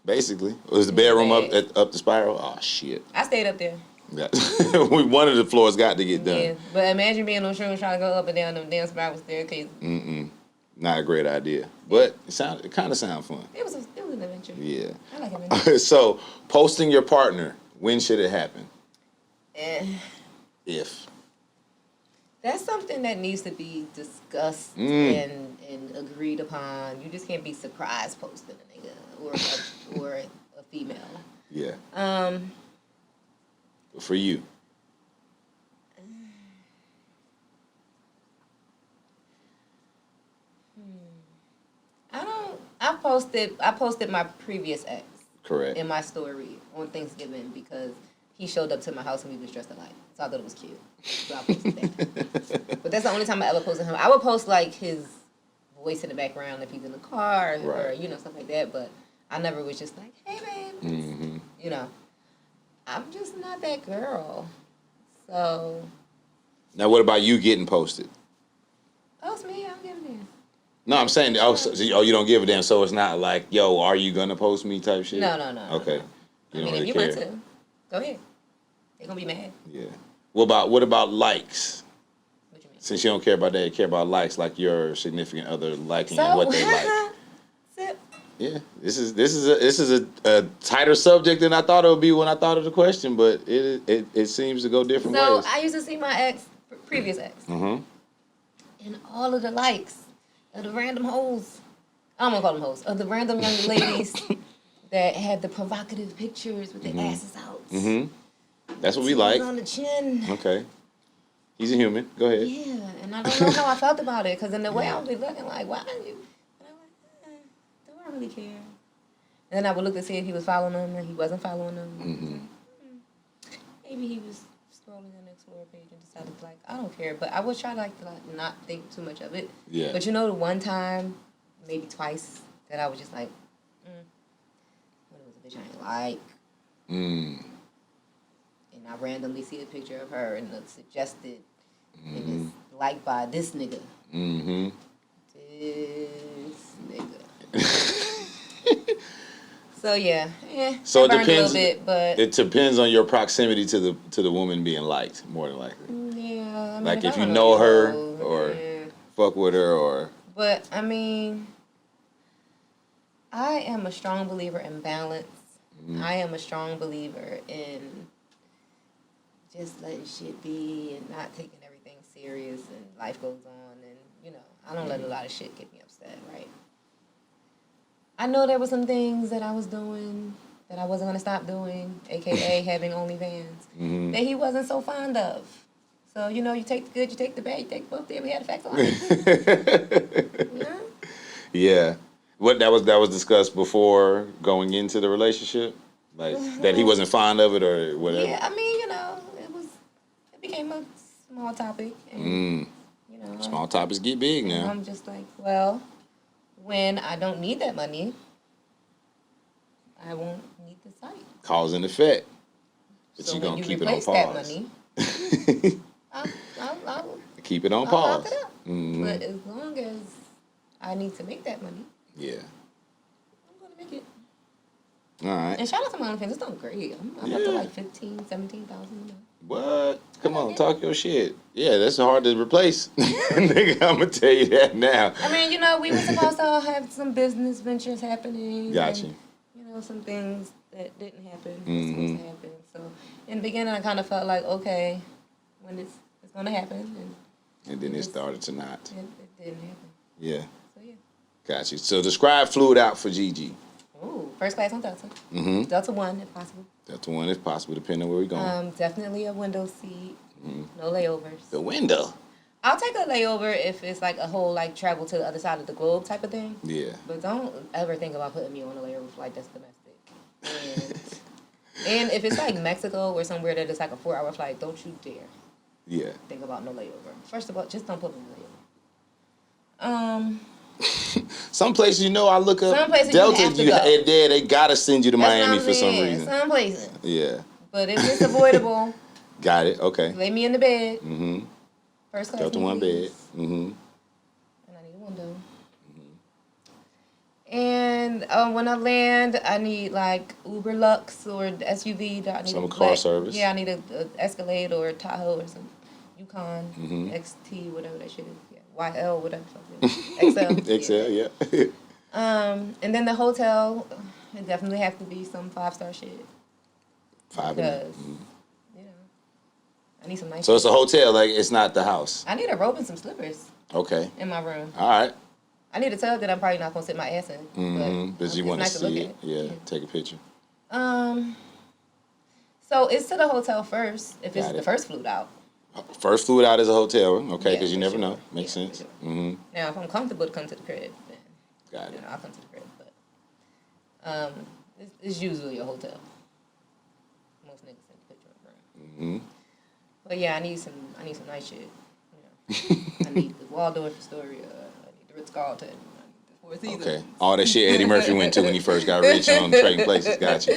basically. Was the bedroom up the spiral? Oh shit! I stayed up there. Yeah. One of the floors got to get done. Yeah, but imagine being on shrooms trying to go up and down them damn spiral staircases. Not a great idea, but it kind of sounds fun. It was an adventure. Yeah. I like adventure. So posting your partner, when should it happen? If. That's something that needs to be discussed and agreed upon. You just can't be surprise posting a nigga or a female. Yeah. For you. I posted my previous ex Correct. in my story on Thanksgiving because he showed up to my house and we was dressed alike. So I thought it was cute. So I posted that. But that's the only time I ever posted him. I would post like his voice in the background if he's in the car or stuff like that. But I never was just like, hey babe. I'm just not that girl. So. Now what about you getting posted? Post me. I No, I'm saying, oh, oh, you don't give a damn. So it's not like, yo, are you gonna post me type shit? No. Okay. I You mean, don't if really you care. want to, go ahead. They're gonna be mad. Yeah. What about likes? What you mean? Since you don't care about that, you care about likes, like your significant other liking So what they like. Sip. Yeah, this is a tighter subject than I thought it would be when I thought of the question, but it seems to go different So ways. I used to see my previous ex, Mm-hmm. and all of the likes of the random hoes. I don't want to call them hoes. Of the random young ladies that had the provocative pictures with their asses out. Mm-hmm. That's what we Titties like. on the chin. Okay. He's a human. Go ahead. Yeah, and I don't know how I felt about it because in the way I would be looking like, why are you? And I'm like, do I really care? And then I would look to see if he was following them, and he wasn't following them. Mm-hmm. Maybe he was scrolling on the Explorer page and decided like, I don't care. But I would try to like not think too much of it. Yeah. But you know, the one time, maybe twice, that I was just like, when it was a bitch I ain't like. Mm. And I randomly see a picture of her and it's suggested and Mm-hmm. it's liked by this nigga. Mm-hmm. This nigga. So yeah, So I it burned depends. a little bit, but It depends on your proximity to the woman being liked, more than likely. yeah. I mean, Like if I you don't know her you or yeah. fuck with her or. But I mean, I am a strong believer in balance. Mm-hmm. I am a strong believer in just letting shit be and not taking everything serious, and life goes on, and you know, I don't let a lot of shit get me upset, right? I know there were some things that I was doing that I wasn't gonna stop doing, aka having OnlyFans, Mm-hmm. that he wasn't so fond of. So you know, you take the good, you take the bad, you take both. There, we had the facts on it. You know? Yeah. What that was discussed before going into the relationship, like that he wasn't fond of it or whatever. Yeah, I mean, you know, it became a small topic, and you know, Small topics get big and now. I'm just like, well, when I don't need that money, I won't need the site. Cause and effect. But So you when gonna you keep it on replace that pause. money, I'll Keep it on lock pause. it up. Mhm. But as long as I need to make that money, Yeah. I'm gonna make it. All right. And shout out to my OnlyFans, it's doing great. I'm up to like 15, 17,000. What? Come on, talk your shit. Yeah, that's hard to replace. Nigga, I'm gonna tell you that now. I mean, you know, we were supposed to have some business ventures happening. Got you. And, you know, some things that didn't happen. Mhm. Supposed to happen. So in the beginning, I kind of felt like, okay, when it's gonna happen, And then it started to not. it didn't happen. Yeah. So yeah. Got you. So describe Fluid Out for Gigi. Ooh, first class on Delta. Mm-hmm. Delta 1, if possible. That's the one if possible, depending on where we're going. Definitely a window seat. No layovers. The window. I'll take a layover if it's like a whole like travel to the other side of the globe type of thing. Yeah. But don't ever think about putting me on a layover flight that's domestic. And if it's like Mexico or somewhere that is like a 4-hour flight, don't you dare Yeah. think about no layover. First of all, just don't put me on a layover. Some places, you know, I look up Some places you Delta. have to go. They gotta send you to That's what Miami I'm for some saying. reason. Some places. Yeah. But if it's avoidable, Got it. Okay. lay me in the bed. Mm-hmm. First class. Delta me, one please. bed. Mm-hmm. And I need a window. And when I land, I need like Uber Lux or the SUV. I need Some a car service. Yeah, I need a Escalade or a Tahoe or some Yukon Mhm. XT, whatever that shit is. Yeah, YL, whatever. XL. Excel, yeah. And then the hotel, it definitely have to be some 5-star shit. 5 Because, and you know, I need some nice So it's a shit. hotel, like it's not the house. I need a robe and some slippers Okay. in my room. All right. I need a tub that I'm probably not gonna sit my ass in. Mm-hmm. But you it's want to nice look see at. it. Yeah. Take a picture. So it's to the hotel first if it's Got the it. first Fluid Out. First Fluid Out is a hotel. Okay, Yeah, because you for never sure. know. Makes Yeah, sense. for sure. Mm-hmm. Now if I'm comfortable to come to the crib, then Got you it. know, I'll come to the crib. But it's usually a hotel. Most niggas send a picture of a room. Mm-hmm. But yeah, I need some nice shit. You know. I need the Waldorf Astoria. I need the Ritz Carlton. I need the Four Seasons. Okay. All that shit Eddie Murphy went to when he first got rich on Trading Places. Got you.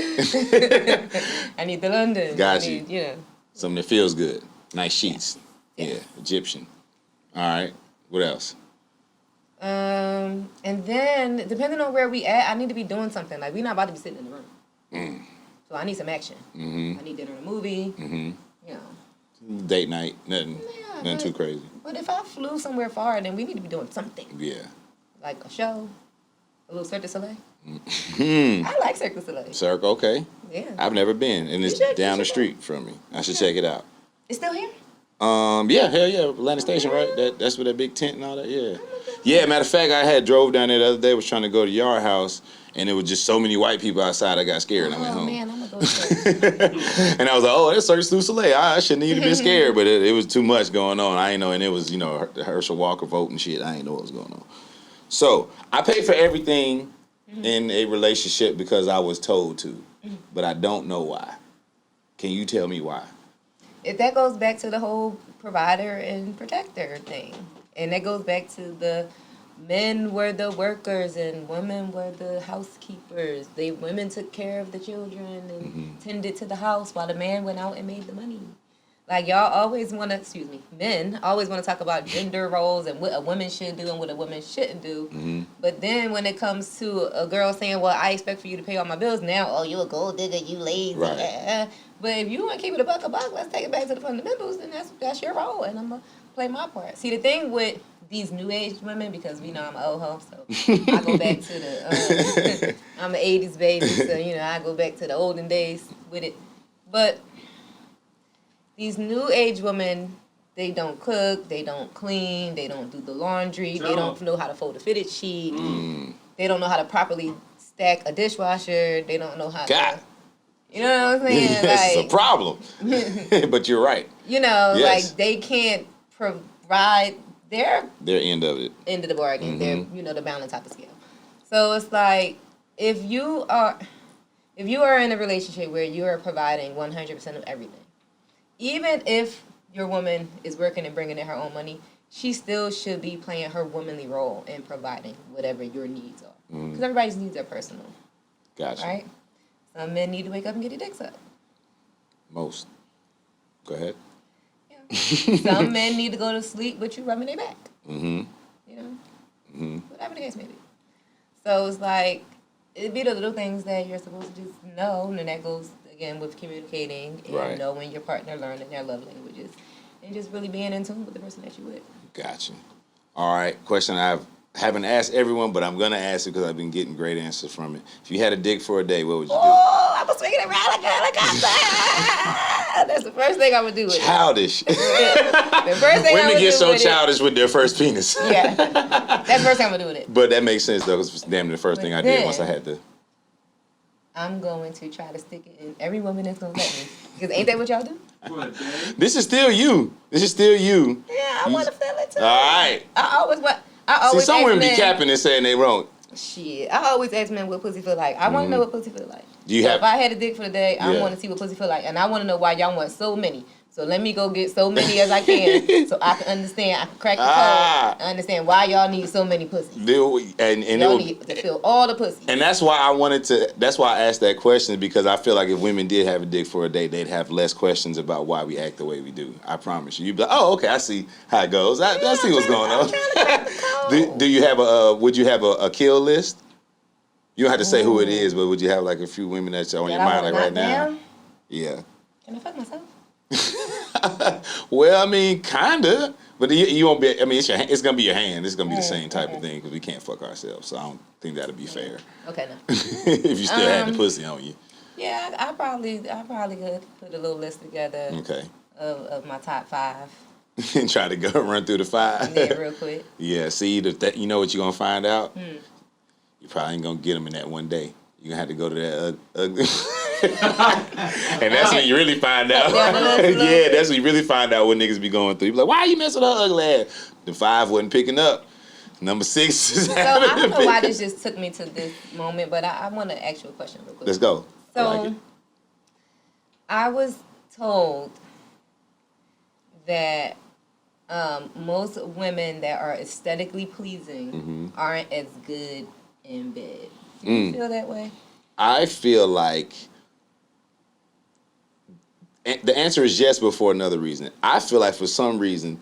I need the London. Got I you. need, you know. Something that feels good. Nice sheets. Yeah. Yeah. Egyptian. All right. What else? And then depending on where we at, I need to be doing something. Like we not about to be sitting in the room. So I need some action. I need dinner and a movie. You know. Date night, nothing, Yeah, nothing too crazy. But if I flew somewhere far, then we need to be doing something. Yeah. Like a show, a little Cirque du Soleil. Hmm. I like Cirque du Soleil. Cirque, okay. Yeah. I've never been, and it's should, down you the should. street from me. I should check it out. It's still here? Yeah, hell yeah, Atlanta Station, right? That's with that big tent and all that. Yeah. Yeah, matter of fact, I had drove down there the other day. Was trying to go to Yard House, and there was just so many white people outside. I got scared and I went Oh home. man, I'm gonna go to Cirque. And I was like, oh, that's Cirque du Soleil. I shouldn't even been scared, but it was too much going on. I ain't know, and it was, the Herschel Walker vote and shit. I ain't know what was going on. So I pay for everything in a relationship because I was told to, but I don't know why. Can you tell me why? If that goes back to the whole provider and protector thing. And that goes back to the men were the workers and women were the housekeepers. Women took care of the children and tended to the house while the man went out and made the money. Like y'all always want to, men always want to talk about gender roles and what a woman should do and what a woman shouldn't do. But then when it comes to a girl saying, well, I expect for you to pay all my bills now, oh, you a gold digger, you lazy. Right. But if you want to keep it a buck, let's take it back to the fundamentals, then that's your role, and I'm going to play my part. See, the thing with these new age women, because we know I'm an old hoe, so I go back to the, I'm an 80s baby, so, I go back to the olden days with it. But these new age women, they don't cook, they don't clean, they don't do the laundry, they don't know how to fold a fitted sheet, they don't know how to properly stack a dishwasher, they don't know how to... You know what I'm saying? It's like, a problem. But you're right. Yes. Like they can't provide their end of it. End of the bargain. They're, the balance type of scale. So it's like if you are in a relationship where you are providing 100% of everything, even if your woman is working and bringing in her own money, she still should be playing her womanly role in providing whatever your needs are. Because everybody's needs are personal. Gotcha. Right? Some men need to wake up and get their dicks up. Most. Go ahead. Yeah. Some men need to go to sleep with you rubbing their back. Whatever the case may be. So it's like, it'd be the little things that you're supposed to just know, and that goes, again, with communicating and knowing your partner, learning their love languages, and just really being in tune with the person that you're with. Gotcha. All right. Question I haven't asked everyone, but I'm going to ask it because I've been getting great answers from it. If you had a dick for a day, what would you do? Oh, I was swinging it around like that. That's the first thing I would do with Childish. it. The first thing Women get so with childish with their first penis. Yeah. That's the first thing I'm going to do with it. But that makes sense, though, because it's damn the first thing I did once I had to. I'm going to try to stick it in every woman that's going to let me. Because ain't that what y'all do? This is still you. This is still you. Yeah, I want to feel it too. All right. I always See, some women be men, capping and saying they wrong. Shit, I always ask men what pussy feel like. I want to know what pussy feel like. If I had a dick for the day, I want to see what pussy feel like. And I want to know why y'all want so many. So let me go get so many as I can so I can understand. I can crack the code and understand why y'all need so many pussies. Y'all need to fill all the pussies. And that's why that's why I asked that question, because I feel like if women did have a dick for a day, they'd have less questions about why we act the way we do. I promise you. You'd be like, oh, okay, I see how it goes. I see what's going on. Do you have would you have a kill list? You don't have to say who it is, but would you have like a few women that's on your mind like right now? Yeah. Can I fuck myself? Well, I mean, kinda, but you won't be. I mean, it's gonna be your hand. It's gonna be the same type of thing because we can't fuck ourselves. So I don't think that'll be fair. Okay, no. If you still had the pussy on you. Yeah, I probably could put a little list together. Okay. Of my top 5. And try to go run through the 5. Yeah, real quick. Yeah. See, you know what you're gonna find out. You probably ain't gonna get them in that one day. You're gonna have to go to that ugly. And that's when you really find out. Yeah, that's when you really find out what niggas be going through. You be like, why you messing with her ugly ass? The 5 wasn't picking up. Number 6 is So I don't know why this just took me to this moment, but I want to ask you a question real quick. Let's go. So I was told that most women that are aesthetically pleasing aren't as good in bed. Do you feel that way? I feel like the answer is yes, but for another reason. I feel like for some reason,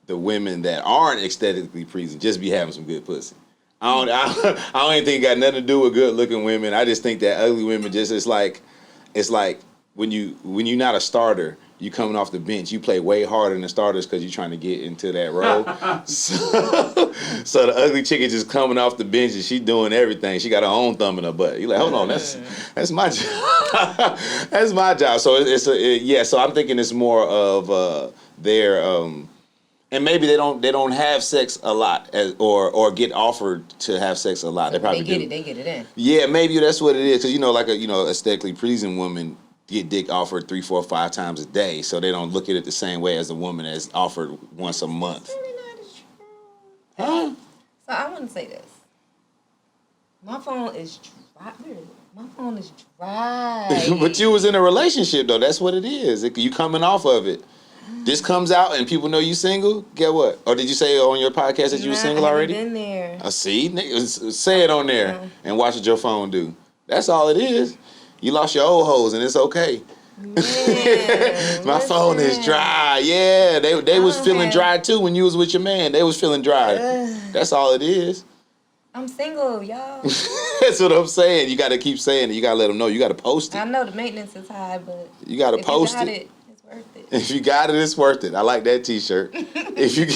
the women that aren't aesthetically pleasing just be having some good pussy. I don't even think it got nothing to do with good looking women. I just think that ugly women just it's like when you're not a starter, you coming off the bench, you play way harder than the starters because you're trying to get into that role. so the ugly chick is just coming off the bench and she doing everything. She got her own thumb in her butt. You're like, hold on, that's my job. That's my job. So So I'm thinking it's more of their and maybe they don't have sex a lot or get offered to have sex a lot. They probably They get it in. Yeah, maybe that's what it is. Because like a aesthetically pleasing woman get dick offered 3, 4, 5 times a day, so they don't look at it the same way as a woman that's offered once a month. That's really not as true. Huh? So I want to say this. My phone is dry. My phone is dry. But you was in a relationship though. That's what it is. You coming off of it. This comes out and people know you single. Get what? Or did you say on your podcast that you were single already? I've been there. See, niggas, say it on there and watch what your phone do. That's all it is. You lost your old hoes and it's okay. Man, My phone is dry. Yeah, they was feeling dry too when you was with your man. They was feeling dry. That's all it is. I'm single, y'all. That's what I'm saying. You got to keep saying it. You got to let them know. You got to post it. I know the maintenance is high, but You got to post if you got it. it's worth it. If you got it, it's worth it. I like that T-shirt. If you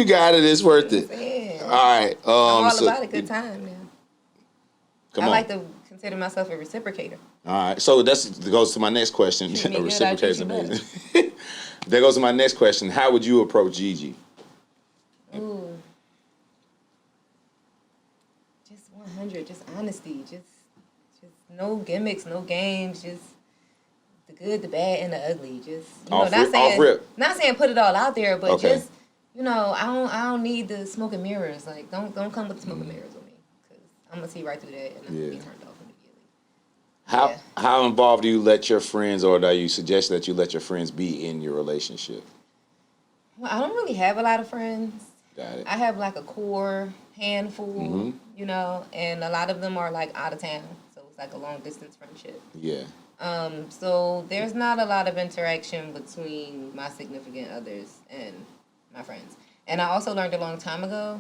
got it, it's worth it. Yeah. All right. I'm all about a good time now. Come I on. like to consider myself a reciprocator. All right. So that goes to my next question. Treat me good, I Reciprocate is treat you amazing. That goes to my next question. How would you approach Gigi? Ooh. Just 100, just honesty, just no gimmicks, no games, just the good, the bad, and the ugly. Just Off rip. Not saying put it all out there, but Okay. just I don't need the smoke and mirrors. Like don't come with the smoke and mirrors with me, because I'm gonna see right through that and I'm gonna be turned off immediately. How involved do you let your friends, or do you suggest that you let your friends be in your relationship? Well, I don't really have a lot of friends. Got it. I have like a core handful, and a lot of them are like out of town, so it's like a long distance friendship. Yeah. So there's not a lot of interaction between my significant others and my friends. And I also learned a long time ago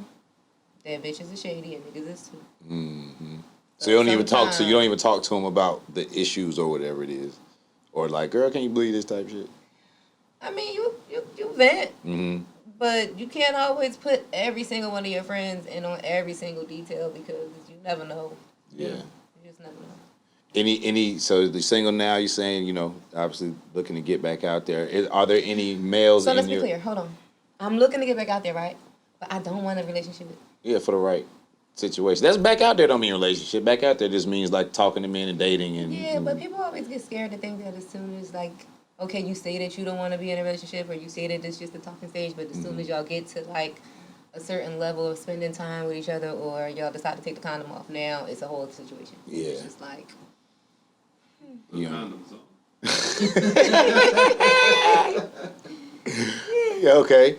that bitches are shady and niggas is too. Mm-hmm. So you don't even talk. So you don't even talk to them about the issues or whatever it is, or like, girl, can you believe this type shit? I mean, you vent, Mm-hmm. but you can't always put every single one of your friends in on every single detail because you never know. Yeah. You just never know. So the single now, you're saying, obviously looking to get back out there. Are there any males So in let's be clear. Hold on. I'm looking to get back out there, right? But I don't want a relationship. Yeah, for the right situation. That's back out there don't mean relationship. Back out there just means like talking to men and dating and Yeah, but people always get scared to think that as soon as like, okay, you say that you don't want to be in a relationship, or you say that it's just a talking stage, but as soon as y'all get to like a certain level of spending time with each other, or y'all decide to take the condom off, now it's a whole situation. Yeah. It's just like, Condoms on. Yeah, okay.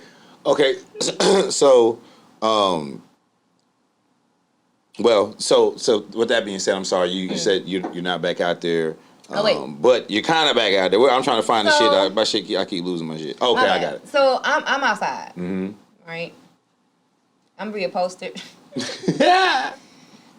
So, so with that being said, I'm sorry, you said you're not back out there. Oh, wait. But you're kind of back out there. I'm trying to find the So- shit. My shit, I keep losing my shit. Okay, my I bad. got it. So I'm outside, Mm-hmm. right? I'm reupholstered. Yeah.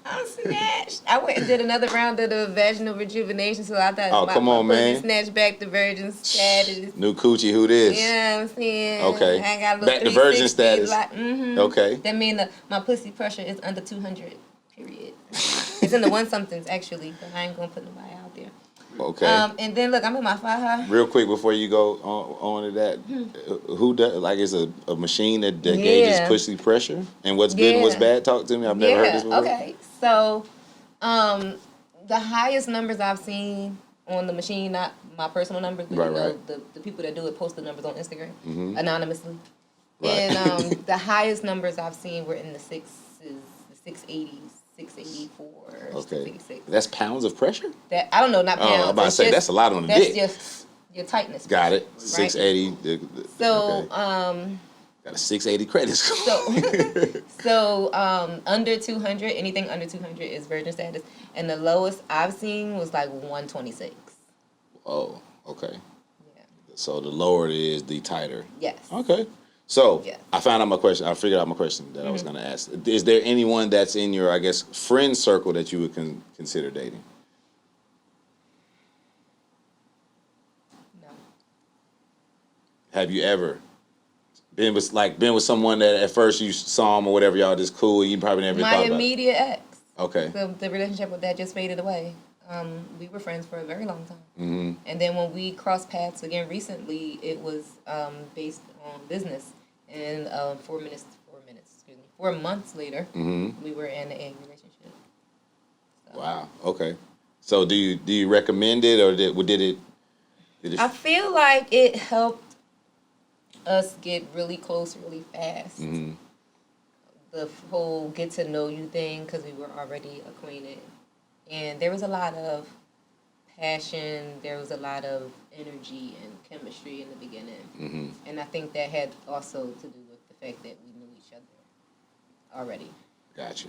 I'm snatched. I went and did another round of the vaginal rejuvenation, so I thought Oh, come on, pussy man. snatched back the virgin status. New coochie, who this? You know what I'm saying? Okay. I got a little Back to virgin 360, status. Like, Okay. That means my pussy pressure is under 200, period. It's in the one somethings, actually, but I ain't going to put nobody out there. Okay. And then, look, I'm in my faja. Real quick before you go on to that, who does, like, it's a machine that gauges Yeah. pussy pressure and what's good and what's Yeah. bad? Talk to me. I've never heard this before. Okay. So, the highest numbers I've seen on the machine, not my personal numbers, but Right. the people that do it post the numbers on Instagram anonymously. Right. And the highest numbers I've seen were in the 680s, the 680s, 684, Okay. 686. That's pounds of pressure? That I don't know, not Oh, pounds. I'm about to it's say, just- that's a lot on the that's dick. just your tightness. Got it. Right? 680. So, okay. Got a 680 credit score. so under 200, anything under 200 is virgin status, and the lowest I've seen was like 126. Oh, okay. Yeah. So the lower it is, the tighter. Yes. Okay. So Yeah. I found out my question. I figured out my question that I was going to ask. Is there anyone that's in your, I guess, friend circle that you would consider dating? No. Have you ever been with someone that at first you saw him or whatever, y'all just cool, you probably never My thought about it? immediate ex. Okay. The relationship with that just faded away. We were friends for a very long time. Mm-hmm. And then when we crossed paths again recently, it was based on business. And 4 months later, Mm-hmm. we were in a relationship. So. Wow. Okay. So do you recommend it, or did it? I feel like it helped us get really close really fast. Mm-hmm. The whole get to know you thing, because we were already acquainted. And there was a lot of passion, there was a lot of energy and chemistry in the beginning. Mm-hmm. And I think that had also to do with the fact that we knew each other already. Gotcha.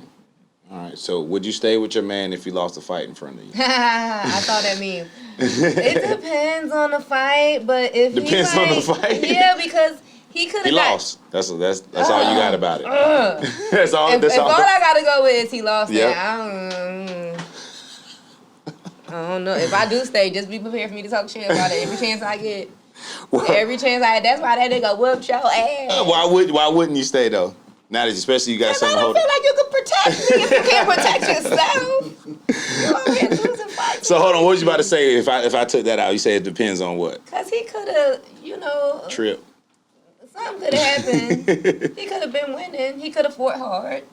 All right. So would you stay with your man if he lost a fight in front of you? I saw that meme. It depends on the fight, but if Depends he on the like, fight. yeah, because he could have He lost. That's all you got about it. That's all. If That's all all. I gotta go with is he lost, Yep. then I don't know. If I do stay, just be prepared for me to talk shit about it every chance I get. Every chance I, that's why that nigga whooped your ass. Why wouldn't you stay though? Now that especially you got Because I something to don't hold. feel like you can protect me if you can't protect yourself. You over here losing fights. So hold on, what was you about to say? If I took that out, you say it depends on what? Because he could have, Trip. something could have happened. He could have been winning. He could have fought hard.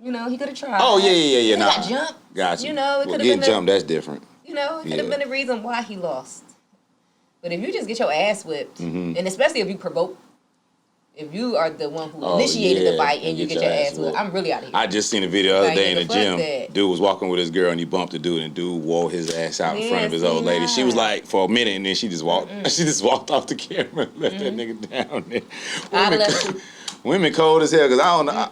He could have tried. Oh yeah. He Nah. got jumped. Gotcha. It could Well, have getting been jumped, that's different. it could have Yeah. been the reason why he lost. But if you just get your ass whipped, Mhm. and especially if you provoke, if you are the one who Oh, initiated yeah, the fight and you get your ass whipped, whooped. I'm really out of here. I just seen a video the other Like, day in the nigga, fuck gym. that. Dude was walking with his girl and he bumped the dude, and dude wore his ass out in front of his Yeah, old see, lady. She was nah. like for a minute, and then she just walked. She just walked off the camera and left that nigga down there. I'd Women, love to. women cold as hell, because I don't know.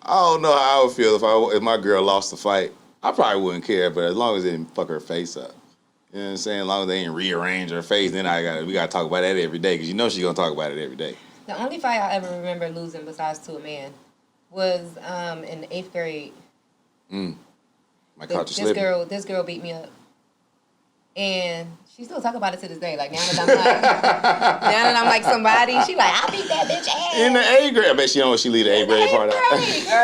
I don't know how I would feel if my girl lost the fight. I probably wouldn't care, but as long as they didn't fuck her face up. You know what I'm saying? As long as they didn't rearrange her face, then we gotta talk about that every day, because you know she's gonna talk about it every day. The only fight I ever remember losing besides to a man was in the 8th grade. I caught you slipping. This girl beat me up. And she still talk about it to this day. Like now that I'm like somebody, she like, I beat that bitch ass. In the 8th grade, I bet she know she leave the 8th grade part out.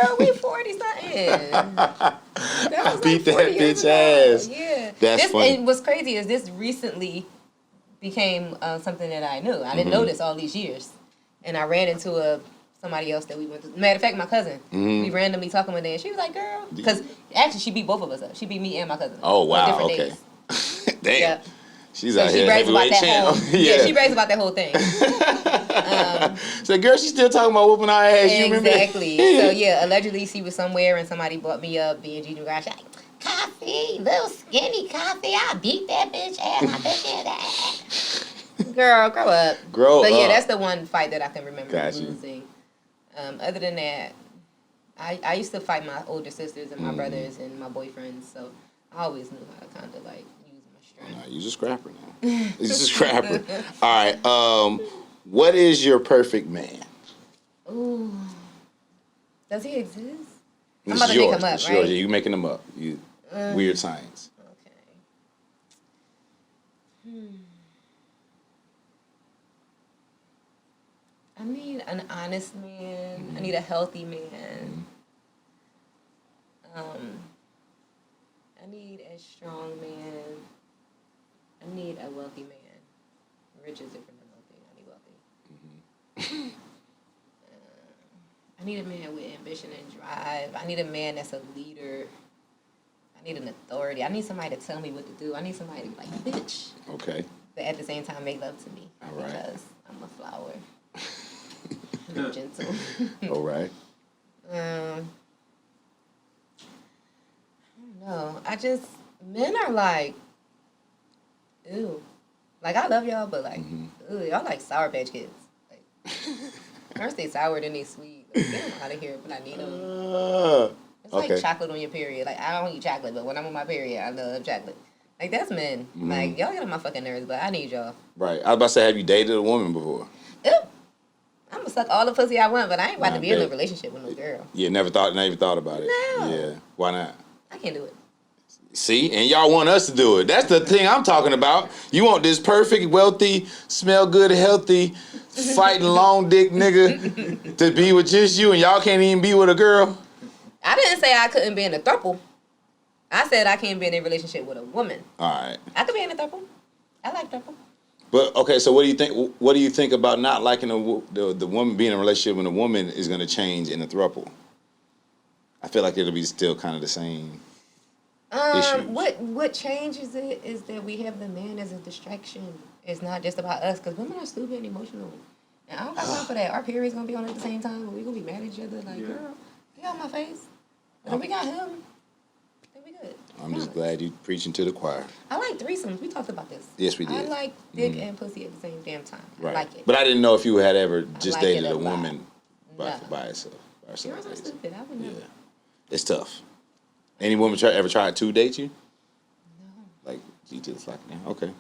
Girl, we 40 something. I beat that bitch ass. Yeah. That's funny. And what's crazy is this recently became something that I knew. I didn't know this all these years. And I ran into somebody else that we went to. Matter of fact, my cousin. Mm-hmm. We randomly talking one day, and she was like, girl. Because actually, she beat both of us up. She beat me and my cousin. Oh, on wow, different okay. days. Damn. Yeah. She's So out she here brags about heavyweight that champ. whole. Yeah, she brags about that whole thing. So, girl, she's still talking about whooping our ass. You remember that? Exactly. So yeah, allegedly she was somewhere and somebody brought me up, being Gigi McGrath. She's like, Coffee, little skinny Coffee, I beat that bitch ass. I beat that ass. Girl, grow up. But yeah, that's the one fight that I can remember Gotcha. losing. Other than that, I used to fight my older sisters and my brothers and my boyfriends, so I always knew how to kind of like use my strength. Nah, you're a scrapper now. You're a scrapper. All right. What is your perfect man? Ooh. Does he exist? I'm It's about to make yours. him up, It's right? yours. You making them up. Weird science. Okay. I need an honest man. I need a healthy man. I need a strong man. I need a wealthy man. Rich is different than wealthy. I need wealthy. I need a man with ambition and drive. I need a man that's a leader. I need an authority. I need somebody to tell me what to do. I need somebody to be like, bitch. Okay. But at the same time, make love to me. All right. Because I'm a flower. I'm gentle. All right. I don't know. Men are like, ew. Like, I love y'all, but like, ooh, y'all like Sour Patch Kids. Like, first they sour, then they sweet. Like, get them out of here, but I need them. It's okay. like chocolate on your period. Like, I don't eat chocolate, but when I'm on my period, I love chocolate. Like, that's men. Like, y'all get on my fucking nerves, but I need y'all. Right. I was about to say, have you dated a woman before? Yep. I'm a can suck all the pussy I want, but I ain't about Nah, to be in a bet. relationship with no girl. Yeah, never thought about it. No. Yeah, why not? I can't do it. See, and y'all want us to do it. That's the thing I'm talking about. You want this perfect, wealthy, smell good, healthy, fighting long dick nigga to be with just you, and y'all can't even be with a girl. I didn't say I couldn't be in a throuple. I said I can't be in a relationship with a woman. All right. I could be in a throuple. I like throuple. But okay, so what do you think? What do you think about not liking the woman being in a relationship with a woman is going to change in a throuple? I feel like it'll be still kind of the same. Issues. What changes it is that we have the man as a distraction. It's not just about us, because women are stupid and emotional. And I don't got time for that. Our period's gonna be on at the same time, but we gonna be mad at each other. Like, girl, get out my face. But if we got him, then we good. I'm just glad you preaching to the choir. I like threesomes. We talked about this. Yes, we did. I like dick and pussy at the same damn time. Right. I like it. But I didn't know if you had ever just like it dated a a lot. woman by No. herself. By herself, Girls are basically. stupid. I would never. Yeah, it's tough. Any woman ever tried to date you? No. Like you just like now? Okay.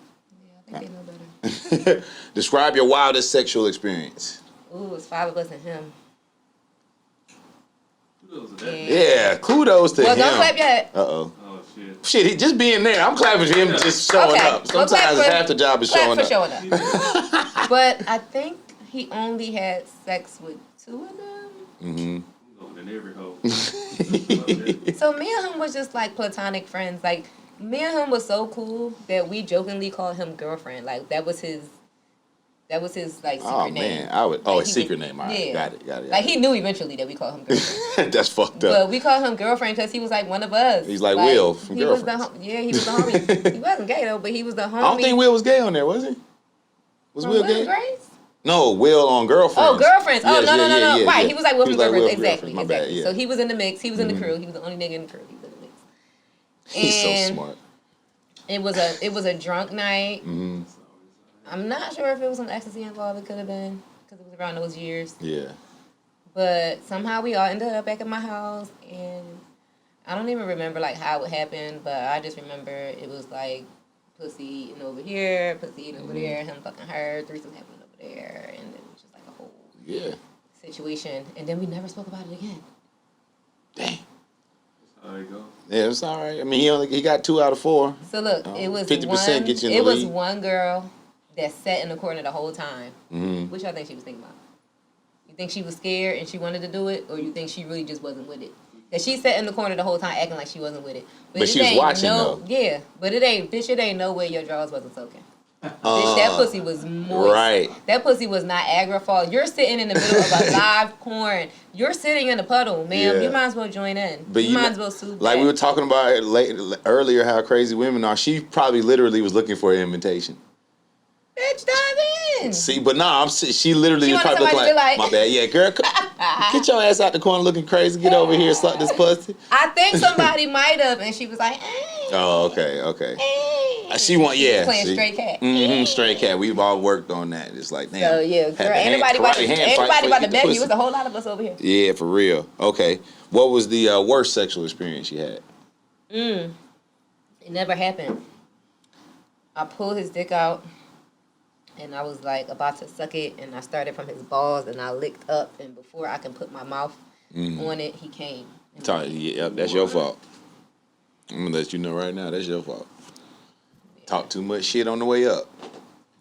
Yeah, I think they know better. Describe your wildest sexual experience. Ooh, it's 5 of us and him. Kudos to that. Yeah, kudos to Well, him. don't clap yet. Uh-oh. Oh shit. Shit, he just being there. I'm clapping for him just showing Okay, up. well, Sometimes clap for- half the job is Clap showing for up. showing up. But I think he only had sex with 2 of them. Mm-hmm. Going in every hole. So me and him was just like platonic friends. Like me and him was so cool that we jokingly called him girlfriend. Like that was his like secret Oh name. man, I would. Oh, Like, his he secret was- name. All right, yeah. got it. Like he knew eventually that we called him girlfriend. That's fucked But up. we called him girlfriend because he was like one of us. He's like Will from he was the Girlfriends. he was the homie. He wasn't gay though, but he was the homie. I don't think Will was gay on there, was he? Was from Will Will gay? Grace? No, Will on Girlfriends. Oh, girlfriends. Oh, Yes, no, yeah, no, no, yeah, no. yeah, Right, yeah. he was like Will He from was like Will Girlfriends. from Exactly, Girlfriends. My bad, exactly. yeah. So he was in the mix. He was in the crew. He was the only nigga in the crew. He was in the mix. He's so And smart. it was a drunk night. Mm-hmm. I'm not sure if it was some ecstasy involved. It could have been because it was around those years. Yeah. But somehow we all ended up back at my house, and I don't even remember like how it happened, but I just remember it was like pussy eating over here, pussy eating over there, him fucking her, threesome happening over there, and it was just like a whole Yeah. situation. And then we never spoke about it again. Dang. That's how it go. Yeah, it's all right. I mean, he got 2 out of 4. So look, it was 50% one. get you in It the was lead. one girl that sat in the corner the whole time. Mm-hmm. Which I think she was thinking about. You think she was scared and she wanted to do it, or you think she really just wasn't with it? That she sat in the corner the whole time acting like she wasn't with it. But it she was ain't watching, though. Yeah, but it ain't no way your drawers wasn't soaking. Bitch, that pussy was moist. Right. That pussy was Niagara Falls. You're sitting in the middle of a live porn. You're sitting in a puddle, ma'am. Yeah. You might as well join in. But you might as well sue Like back. we were talking about it earlier, how crazy women are. She probably literally was looking for an invitation. Bitch, dive in. See, but nah, she literally She was wanted probably looking somebody like, to be like- my bad, yeah, girl, get your ass out the corner looking crazy. Get over here, suck this pussy. I think somebody might have, and she was like, Oh, okay. hey. She want, She was yeah. playing see? straight cat. Mm-hmm, straight cat. We've all worked on that. It's like, damn. So yeah, had girl, the ain't hand- nobody about karate to, hand ain't fight nobody before about to get the beg you. pussy. It's a whole lot of us over here. Yeah, for real. Okay. What was the worst sexual experience you had? It never happened. I pulled his dick out, and I was like about to suck it, and I started from his balls, and I licked up, and before I can put my mouth on it, he came. Yeah, that's your fault. I'm gonna let you know right now. That's your fault. Talk too much shit on the way up.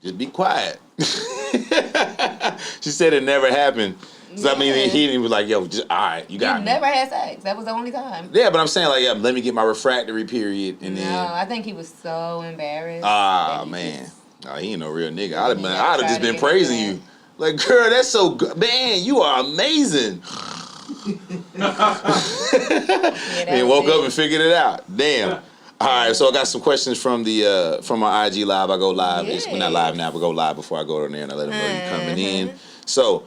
Just be quiet. She said it never happened. So I mean, Yeah. he was like, "Yo, just all right, you got You me." never had sex. That was the only time. Yeah, but I'm saying like, yeah, let me get my refractory period, and No, then I think he was so embarrassed. ah that he man, just- oh, he ain't no real nigga. I'd He never have tried just been again, praising man. you, like, girl, that's so good, man. You are amazing. Yeah, that And was woke it. up and figured it out. Damn. All right, so I got some questions from the from my IG live. I go live. We're not live now, but go live before I go on there and I let them know you're coming in. So,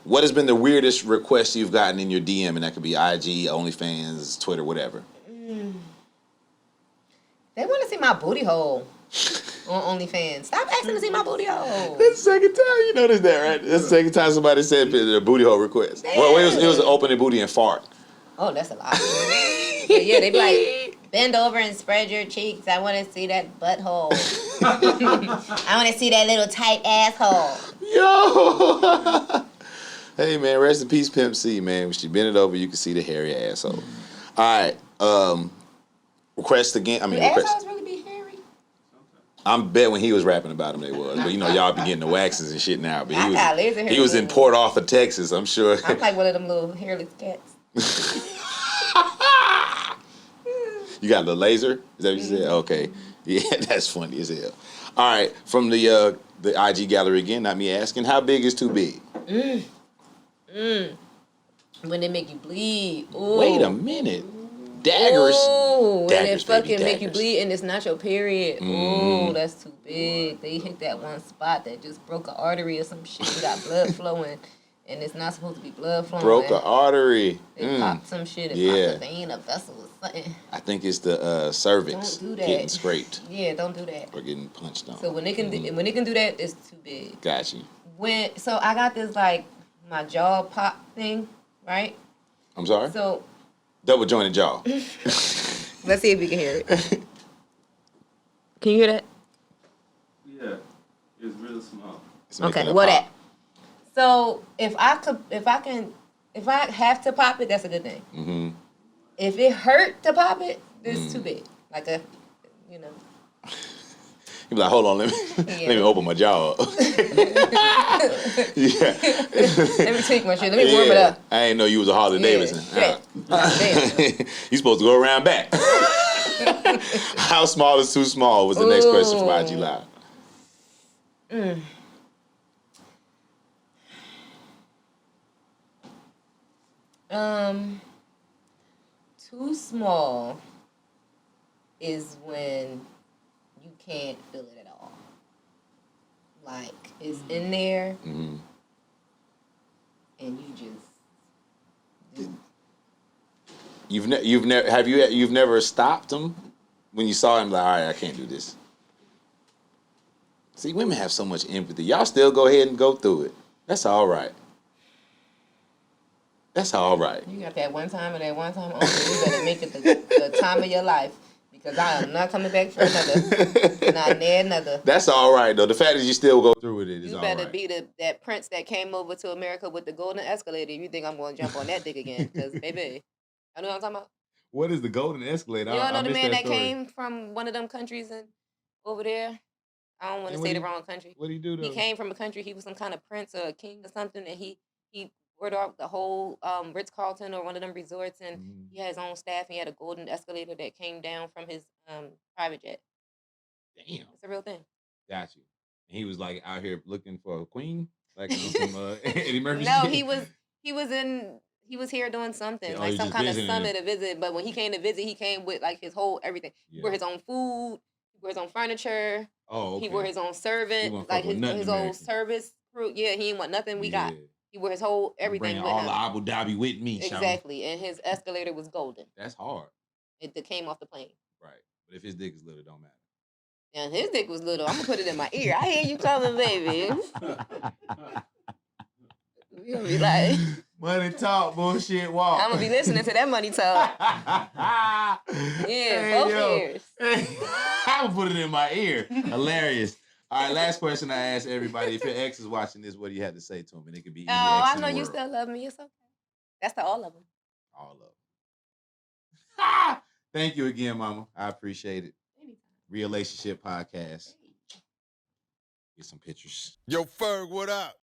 what has been the weirdest request you've gotten in your DM? And that could be IG, OnlyFans, Twitter, whatever. They want to see my booty hole on OnlyFans. Stop asking to see my booty hole. That's the second time you noticed that, right? That's the second time somebody said a booty hole request. Well, it was an opening booty and fart. Oh, that's a lot. Yeah, they be like, bend over and spread your cheeks. I want to see that butthole. I want to see that little tight asshole. Yo. Hey man, rest in peace, Pimp C, man. When she bent it over, you can see the hairy asshole. All right. Request again. I mean, Do request. assholes really be hairy? I'm bet when he was rapping about them they was, but y'all be getting the waxes and shit now. But I got laser hair he was in removal. Port Arthur, Texas. I'm sure. I'm like one of them little hairless cats. You got the laser? Is that what you said? Okay. Yeah, that's funny as hell. All right, from the IG gallery again. Not me asking. How big is too big? When they make you bleed. Ooh. Wait a minute. Daggers. Ooh, when Daggers, it fucking baby, make you daggers. bleed and it's not your period. Ooh, that's too big. They hit that one spot that just broke an artery or some shit. You got blood flowing, and it's not supposed to be blood flowing. Broke an artery. They popped some shit and Yeah. popped a vein, a vessel or something. I think it's the cervix Don't do that. getting scraped Yeah, don't do that. or getting punched on. So when they can when they can do that, it's too big. Got you. So I got this like my jaw pop thing, right? I'm sorry? So Double jointed jaw. let's see if we can hear it. Can you hear that? Yeah, it's real small. It's making Okay, a what pop. that? So if I have to pop it, that's a good thing. Mm-hmm. If it hurt to pop it, it's too big. Like you know. You be like, hold on, let me open my jaw up. Yeah. Let me take my shit. Let me warm it up. I ain't know you was a Harley Davidson. Shit. Damn. You supposed to go around back. How small is too small was the next question from IG Live. Too small is when you can't feel it at all. Like it's in there, Mm-hmm. and you just. You've never stopped him when you saw him like, all right, I can't do this. See, women have so much empathy. Y'all still go ahead and go through it. That's all right. That's all right. You got that one time and that one time only. You better make it the time of your life because I am not coming back for another. Not near another. That's all right though. The fact that you still go through with it is You all better right. be that prince that came over to America with the golden escalator. You think I'm going to jump on that dick again? Because, baby, I know what I'm talking about. What is the golden escalator? You don't know the man that came from one of them countries and over there? I don't want to say the wrong country. What did he do though? He came from a country. He was some kind of prince or a king or something, and he ordered off the whole Ritz-Carlton or one of them resorts, and he had his own staff. He had a golden escalator that came down from his private jet. Damn. It's a real thing. Got you. And he was like out here looking for a queen, like on some Eddie Murphy. No, shit? he was here doing something, Yeah, like he's some just kind of visiting summit to visit. But when he came to visit, he came with like his whole everything. He wore his own food. He wore his own furniture. Oh, okay. He wore his own He servant, won't like fuck with nothing his own American. service crew. Yeah, he didn't want nothing we got. He wore his whole everything Bring with all him. the Abu Dhabi with me. Sean. Exactly, and his escalator was golden. That's hard. It came off the plane. Right. But if his dick is little, it don't matter. And his dick was little. I'm gonna put it in my ear. I hear you coming, baby. You gonna be like, Money talk, bullshit walk. I'm gonna be listening to that money talk. Yeah, both ears. I'm gonna put it in my ear. Hilarious. All right, last question I ask everybody. If your ex is watching this, what do you have to say to him? And it could be any Oh, ex I in know the you world. still love me. It's okay. That's to all of them. All of them. Thank you again, Mama. I appreciate it. Relationship Podcast. Get some pictures. Yo, Ferg, what up?